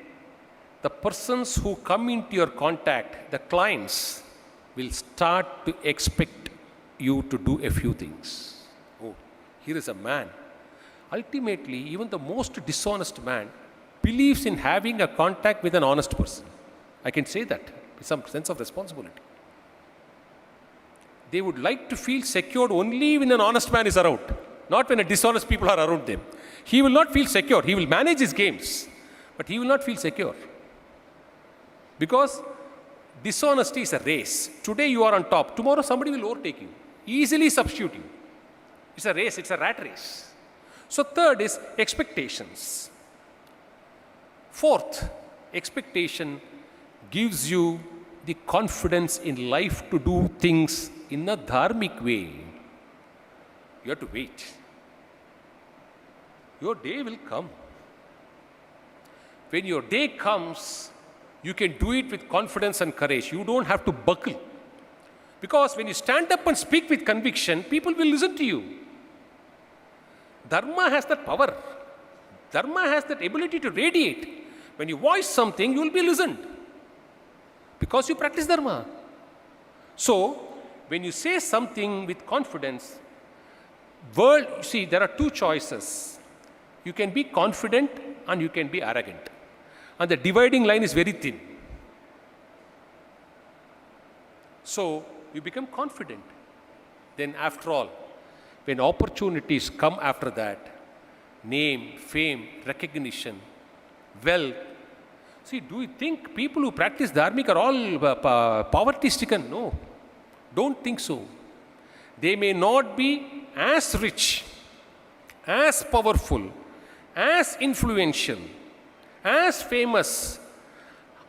the persons who come into your contact, the clients, will start to expect you to do a few things. Oh, here is a man. Ultimately, even the most dishonest man believes in having a contact with an honest person. I can say that with some sense of responsibility. They would like to feel secured only when an honest man is around, not when a dishonest people are around them. He will not feel secure. He will manage his games, but he will not feel secure. Because dishonesty is a race. Today you are on top. Tomorrow somebody will overtake you, easily substitute you. It's a race. It's a rat race. So third is expectations. Fourth, expectation gives you the confidence in life to do things in a dharmic way. You have to wait. Your day will come. When your day comes, you can do it with confidence and courage. You don't have to buckle. Because when you stand up and speak with conviction, people will listen to you. Dharma has that power. Dharma has that ability to radiate. When you voice something, you will be listened. Because you practice Dharma. So, when you say something with confidence, see, there are two choices. You can be confident and you can be arrogant. And the dividing line is very thin. So, you become confident. Then after all, when opportunities come after that, name, fame, recognition, wealth. See, do you think people who practice dharmic are all poverty-stricken? No. Don't think so. They may not be as rich, as powerful, as influential, as famous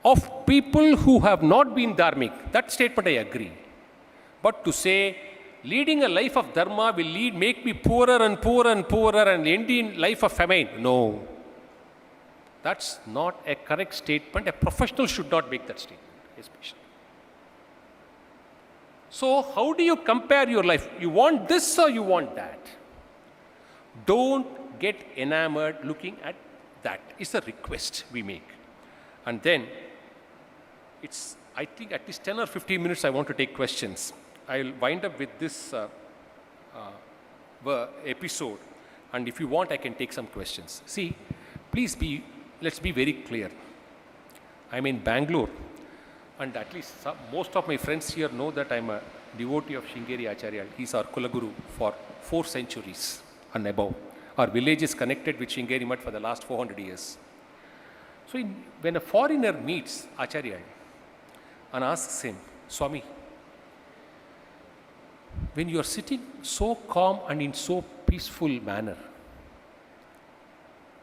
of people who have not been dharmic. That statement I agree. But to say, leading a life of dharma will make me poorer and poorer and poorer and end in life of famine. No. That's not a correct statement. A professional should not make that statement, especially. So, how do you compare your life? You want this or you want that? Don't get enamored looking at that. It's a request we make. And then, I think at least 10 or 15 minutes I want to take questions. I'll wind up with this episode. And if you want, I can take some questions. See, let's be very clear. I'm in Bangalore. And at least most of my friends here know that I'm a devotee of Sringeri Acharya. He's our Kulaguru for 4 centuries and above. Our village is connected with Sringeri Mutt for the last 400 years. So when a foreigner meets Acharya and asks him, Swami, when you are sitting so calm and in so peaceful manner,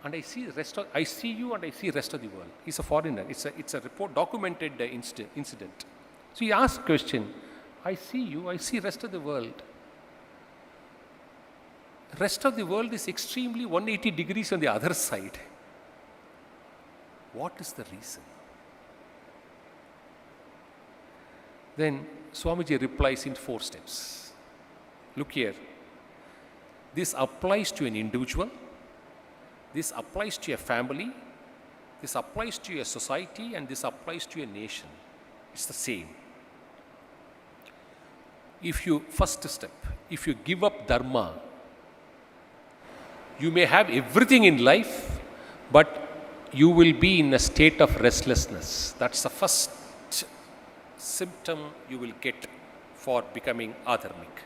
and I see you and I see rest of the world. He's a foreigner. It's a report, documented incident. So he asks question, I see you, I see rest of the world. Rest of the world is extremely 180 degrees on the other side. What is the reason? Then Swamiji replies in 4 steps. Look here. This applies to an individual. This applies to a family, this applies to a society, and this applies to a nation. It's the same. First step, if you give up Dharma, you may have everything in life, but you will be in a state of restlessness. That's the first symptom you will get for becoming adharmic.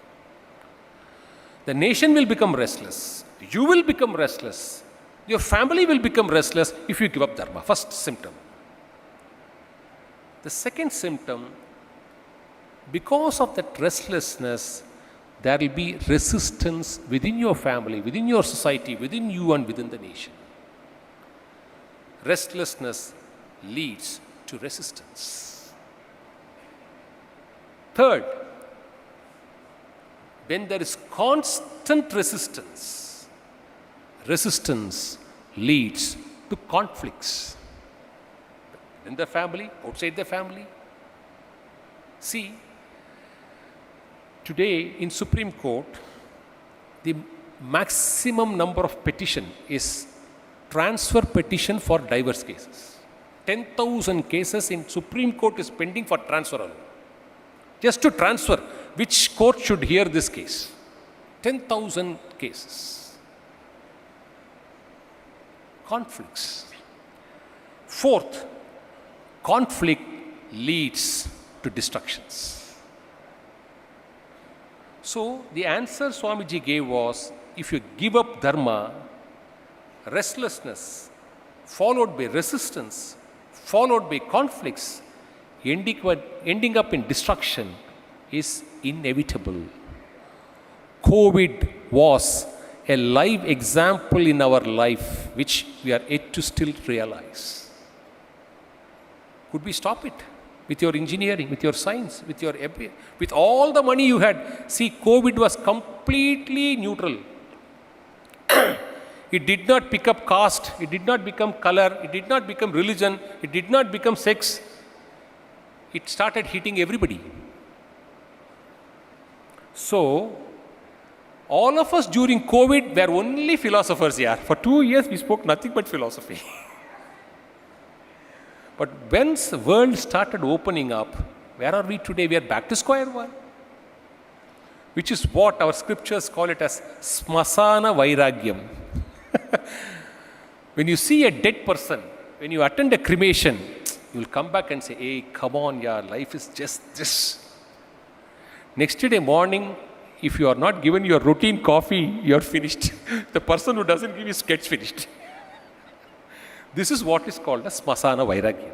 The nation will become restless. You will become restless. Your family will become restless if you give up Dharma. First symptom. The second symptom, because of that restlessness, there will be resistance within your family, within your society, within you and within the nation. Restlessness leads to resistance. Third, when there is constant resistance leads to conflicts in the family, outside the family. See, today in Supreme Court, the maximum number of petition is transfer petition for divorce cases. 10,000 cases in Supreme Court is pending for transfer alone. Just to transfer, which court should hear this case? 10,000 cases. conflicts. Fourth, conflict leads to destructions. So the answer Swamiji gave was, if you give up dharma, restlessness, followed by resistance, followed by conflicts, ending up in destruction is inevitable. COVID was a live example in our life which we are yet to still realize. Could we stop it? With your engineering, with your science, with all the money you had. See, COVID was completely neutral. It did not pick up caste, it did not become color, it did not become religion, it did not become sex. It started hitting everybody. So, all of us during COVID were only philosophers here. For 2 years we spoke nothing but philosophy. But once the world started opening up, where are we today? We are back to square one. Which is what our scriptures call it as smasana vairagyam. When you see a dead person, when you attend a cremation, you will come back and say, hey, come on, yeah, life is just this. Next day morning, if you are not given your routine coffee, you are finished. The person who doesn't give his gets finished. This is what is called a smasana vairagya.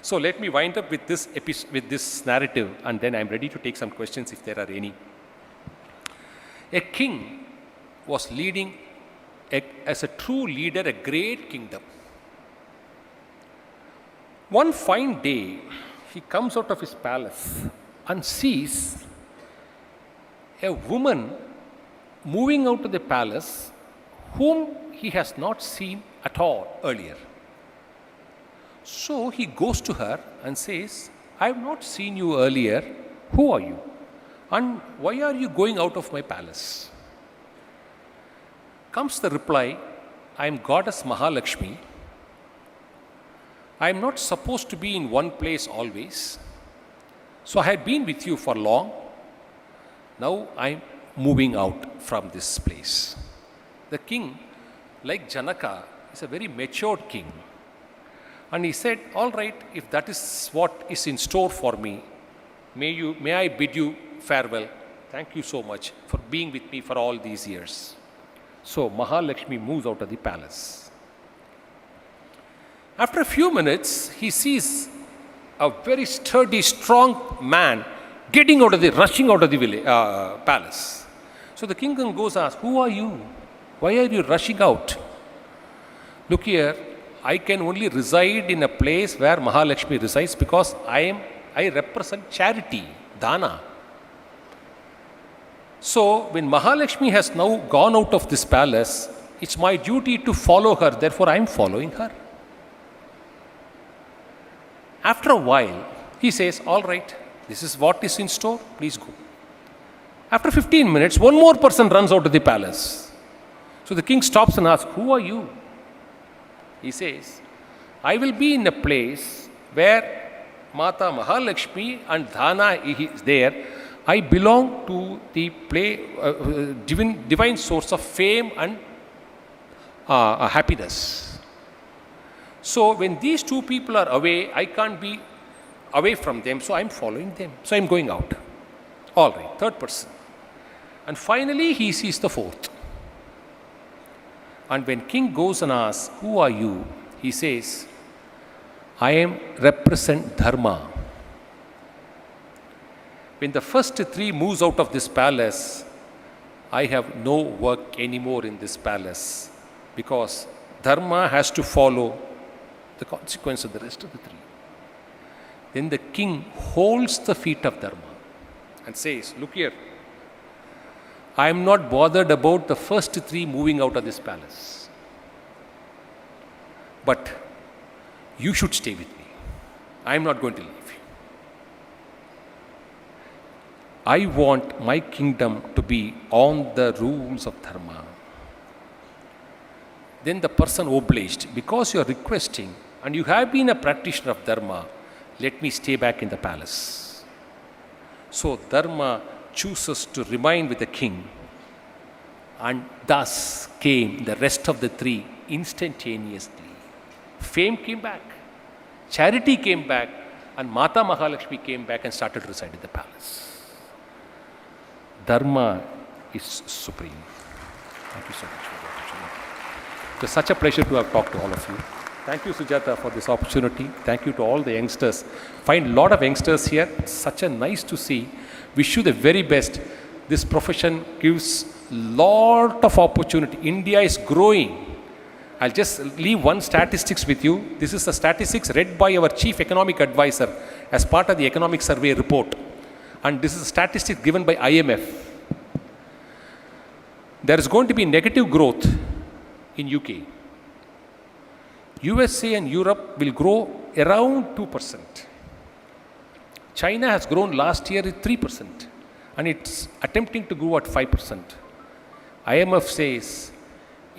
So let me wind up with this narrative, and then I'm ready to take some questions if there are any. A king was leading, as a true leader, a great kingdom. One fine day, he comes out of his palace and sees a woman moving out of the palace whom he has not seen at all earlier. So he goes to her and says, I have not seen you earlier. Who are you? And why are you going out of my palace? Comes the reply, I am Goddess Mahalakshmi. I am not supposed to be in one place always. So I have been with you for long. Now I am moving out from this place. The king, like Janaka, is a very matured king. And he said, all right, if that is what is in store for me, may I bid you farewell. Thank you so much for being with me for all these years. So Mahalakshmi moves out of the palace. After a few minutes, he sees a very sturdy, strong man rushing out of the palace. So the king goes and asks, who are you? Why are you rushing out? Look here, I can only reside in a place where Mahalakshmi resides because I represent charity, dana. So when Mahalakshmi has now gone out of this palace, it's my duty to follow her, therefore I am following her. After a while, he says, all right, this is what is in store, please go. After 15 minutes, one more person runs out of the palace. So the king stops and asks, who are you? He says, I will be in a place where Mata Mahalakshmi and Dhana is there. I belong to the divine source of fame and happiness. So when these two people are away, I can't be away from them, so I'm following them. So I'm going out. All right, third person. And finally, he sees the fourth. And when king goes and asks, who are you? He says, I represent Dharma. When the first three moves out of this palace, I have no work anymore in this palace because Dharma has to follow the consequence of the rest of the three. Then the king holds the feet of Dharma and says, look here, I am not bothered about the first three moving out of this palace. But you should stay with me. I am not going to leave you. I want my kingdom to be on the rules of Dharma. Then the person obliged, because you are requesting and you have been a practitioner of Dharma, let me stay back in the palace. So Dharma chooses to remain with the king, and thus came the rest of the three instantaneously. Fame came back, charity came back, and Mata Mahalakshmi came back and started to reside in the palace. Dharma is supreme. Thank you so much for the opportunity. It was such a pleasure to have talked to all of you. Thank you, Sujata, for this opportunity. Thank you to all the youngsters. Find a lot of youngsters here. It's such a nice to see. Wish you the very best. This profession gives lot of opportunity. India is growing. I'll just leave one statistics with you. This is the statistics read by our chief economic advisor as part of the economic survey report. And this is a statistics given by IMF. There is going to be negative growth in UK. USA and Europe will grow around 2%. China has grown last year at 3%, and it's attempting to grow at 5%. IMF says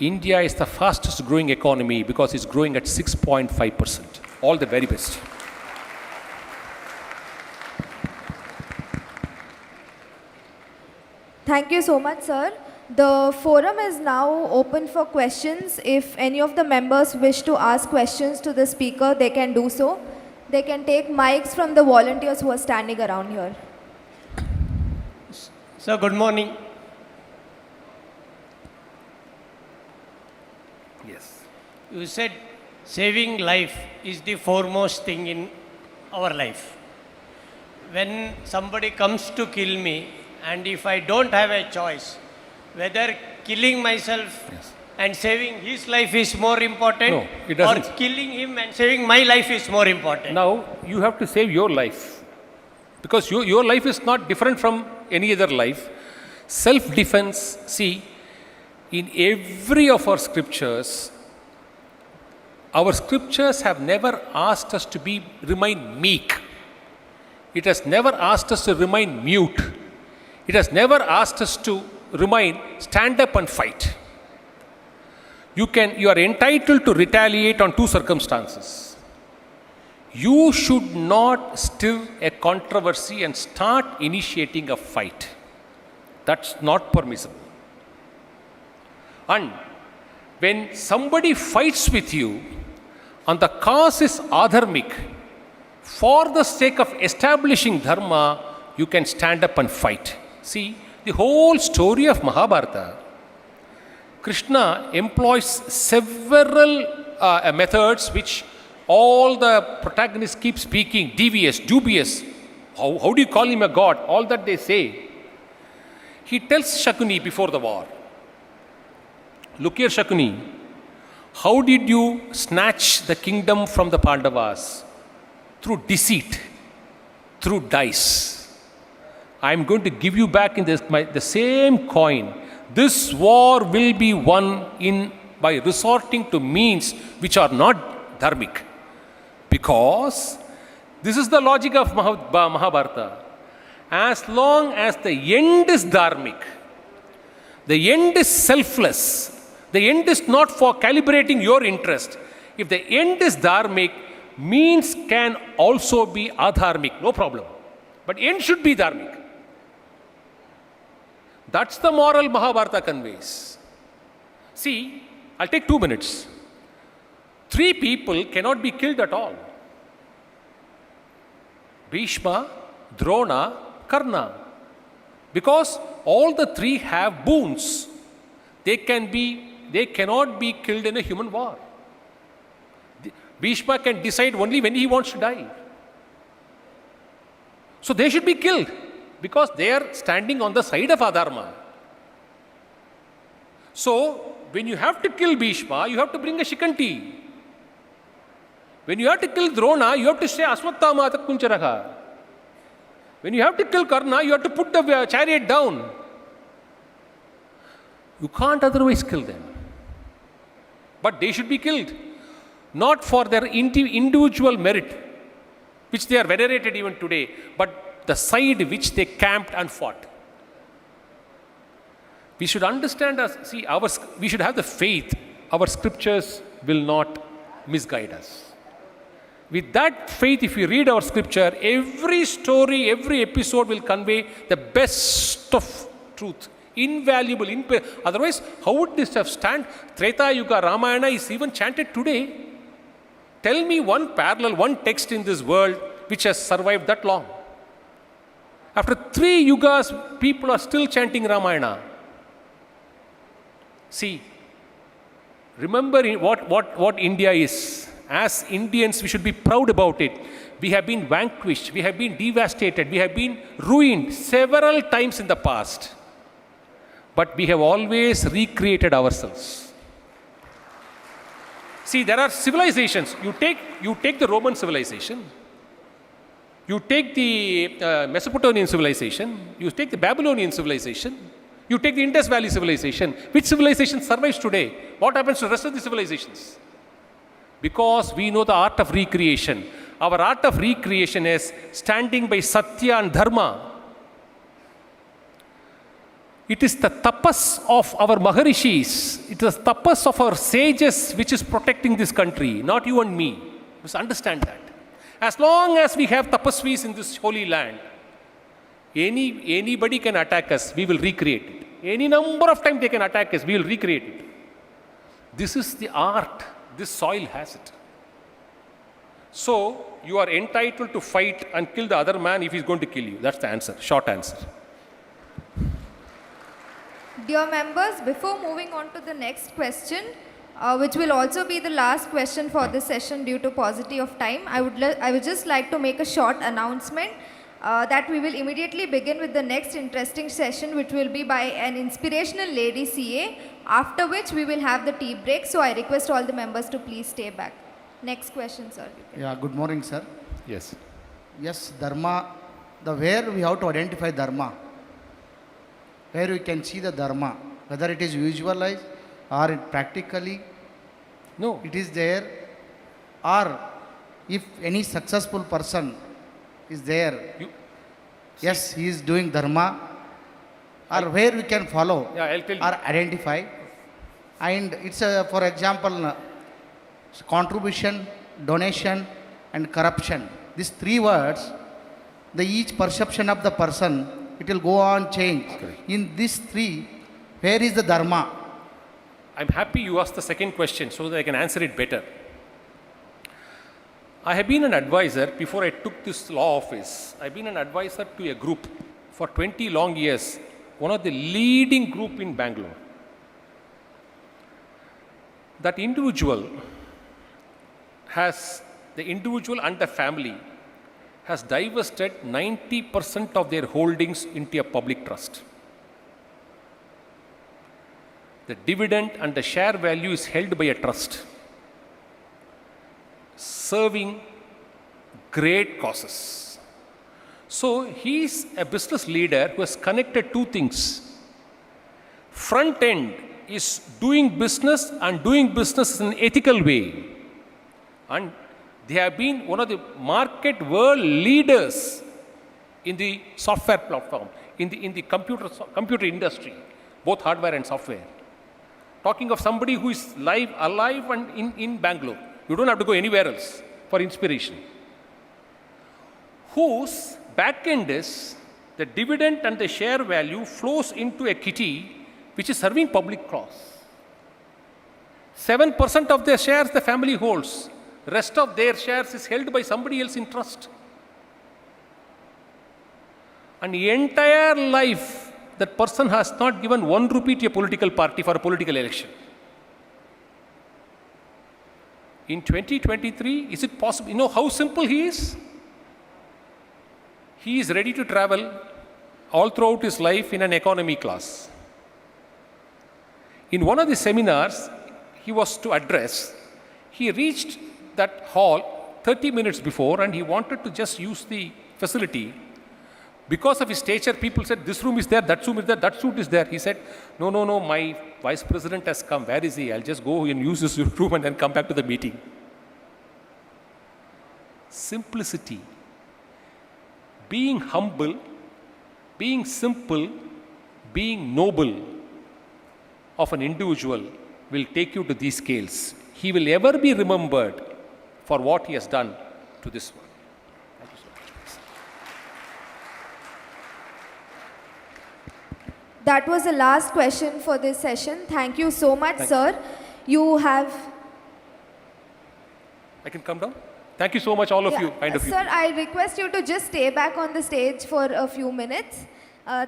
India is the fastest growing economy because it's growing at 6.5%. All the very best. Thank you so much, sir. The forum is now open for questions. If any of the members wish to ask questions to the speaker, they can do so. They can take mics from the volunteers who are standing around here. Sir, good morning. Yes. You said saving life is the foremost thing in our life. When somebody comes to kill me, and if I don't have a choice, whether killing myself and saving his life is more important, No, it doesn't. or killing him and saving my life is more important. Now, you have to save your life. Because your life is not different from any other life. Self-defense, see, in every of our scriptures have never asked us to remain meek. It has never asked us to remain mute. It has never asked us to stand up and fight. You are entitled to retaliate on two circumstances. You should not stir a controversy and start initiating a fight. That's not permissible. And when somebody fights with you and the cause is adharmic, for the sake of establishing dharma, you can stand up and fight. See, the whole story of Mahabharata, Krishna employs several methods which all the protagonists keep speaking, devious, dubious. How do you call him a god? All that they say. He tells Shakuni before the war, look here, Shakuni, how did you snatch the kingdom from the Pandavas? Through deceit, through dice. I am going to give you back in the same coin. This war will be won by resorting to means which are not dharmic. Because this is the logic of Mahabharata. As long as the end is dharmic, the end is selfless, the end is not for calibrating your interest. If the end is dharmic, means can also be adharmic, no problem. But end should be dharmic. That's the moral Mahabharata conveys. See, I'll take 2 minutes. 3 people cannot be killed at all. Bhishma, Drona, Karna. Because all the 3 have boons. They cannot be killed in a human war. Bhishma can decide only when he wants to die. So they should be killed because they are standing on the side of adharma. So when you have to kill Bhishma, you have to bring a shikanti. When you have to kill Drona, you have to say Aswattama atak kuncharaha. When you have to kill Karna, you have to put the chariot down. You can't otherwise kill them. But they should be killed. Not for their individual merit, which they are venerated even today, but the side which they camped and fought. We should understand, we should have the faith. Our scriptures will not misguide us. With that faith, if we read our scripture, every story, every episode will convey the best of truth Invaluable. Otherwise, how would this have stand? Treta Yuga Ramayana is even chanted today. Tell me one parallel, one text in this world which has survived that long. After 3 yugas, people are still chanting Ramayana. See, remember what India is. As Indians, we should be proud about it. We have been vanquished, we have been devastated, we have been ruined several times in the past. But we have always recreated ourselves. See, there are civilizations. You take the Roman civilization, you take the Mesopotamian civilization, you take the Babylonian civilization, you take the Indus Valley civilization. Which civilization survives today? What happens to the rest of the civilizations? Because we know the art of recreation. Our art of recreation is standing by Satya and Dharma. It is the tapas of our Maharishis, it is the tapas of our sages which is protecting this country, not you and me. You must understand that. As long as we have tapasvis in this holy land, anybody can attack us, we will recreate it. Any number of times they can attack us, we will recreate it. This is the art. This soil has it. So, you are entitled to fight and kill the other man if he's going to kill you. That's the answer, short answer. Dear members, before moving on to the next question, which will also be the last question for this session due to paucity of time, I would just like to make a short announcement that we will immediately begin with the next interesting session, which will be by an inspirational lady CA, after which we will have the tea break. So I request all the members to please stay back. Next question, sir. Yeah, good morning, sir. Yes. Yes, Dharma, where we have to identify Dharma, where we can see the Dharma, whether it is visualized or it practically, No. it is there, or if any successful person is there, yes, he is doing Dharma, or where we can follow Yeah, I'll tell you. or identify. And it's for example, contribution, donation and corruption. These 3 words, each perception of the person, it will go on change. Correct. In these 3, where is the Dharma? I'm happy you asked the second question so that I can answer it better. I have been an advisor before I took this law office. I've been an advisor to a group for 20 long years, one of the leading group in Bangalore. That individual and the family has divested 90% of their holdings into a public trust. The dividend and the share value is held by a trust, serving great causes. So he is a business leader who has connected 2 things. Front end is doing business and doing business in an ethical way. And they have been one of the market world leaders in the software platform, in the computer industry, both hardware and software. Talking of somebody who is alive and in Bangalore. You don't have to go anywhere else for inspiration. Whose back end is the dividend and the share value flows into a kitty which is serving public cause. 7% of their shares the family holds. Rest of their shares is held by somebody else in trust. And the entire life, that person has not given 1 rupee to a political party for a political election. In 2023, is it possible? You know how simple he is? He is ready to travel all throughout his life in an economy class. In one of the seminars he was to address, he reached that hall 30 minutes before and he wanted to just use the facility. Because of his stature, people said, this room is there, that room is there, that suit is there. He said, no, my vice president has come. Where is he? I'll just go and use this room and then come back to the meeting. Simplicity. Being humble, being simple, being noble of an individual will take you to these scales. He will ever be remembered for what he has done to this world. That was the last question for this session. Thank you so much, sir. You have... I can come down? Thank you so much, all of Yeah. you. Kind of you. Sir, I request you to just stay back on the stage for a few minutes.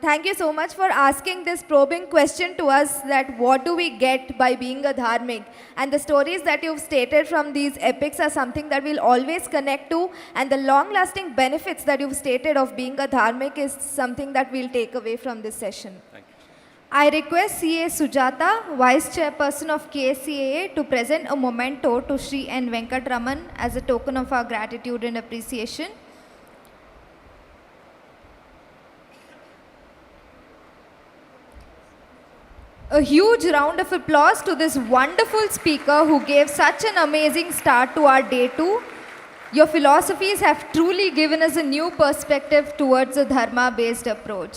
Thank you so much for asking this probing question to us, that what do we get by being a dharmic? And the stories that you've stated from these epics are something that we'll always connect to, and the long-lasting benefits that you've stated of being a dharmic is something that we'll take away from this session. Thank you. I request CA Sujata, Vice Chairperson of KCAA, to present a memento to Sri N. Venkatraman as a token of our gratitude and appreciation. A huge round of applause to this wonderful speaker who gave such an amazing start to our day 2. Your philosophies have truly given us a new perspective towards a dharma-based approach.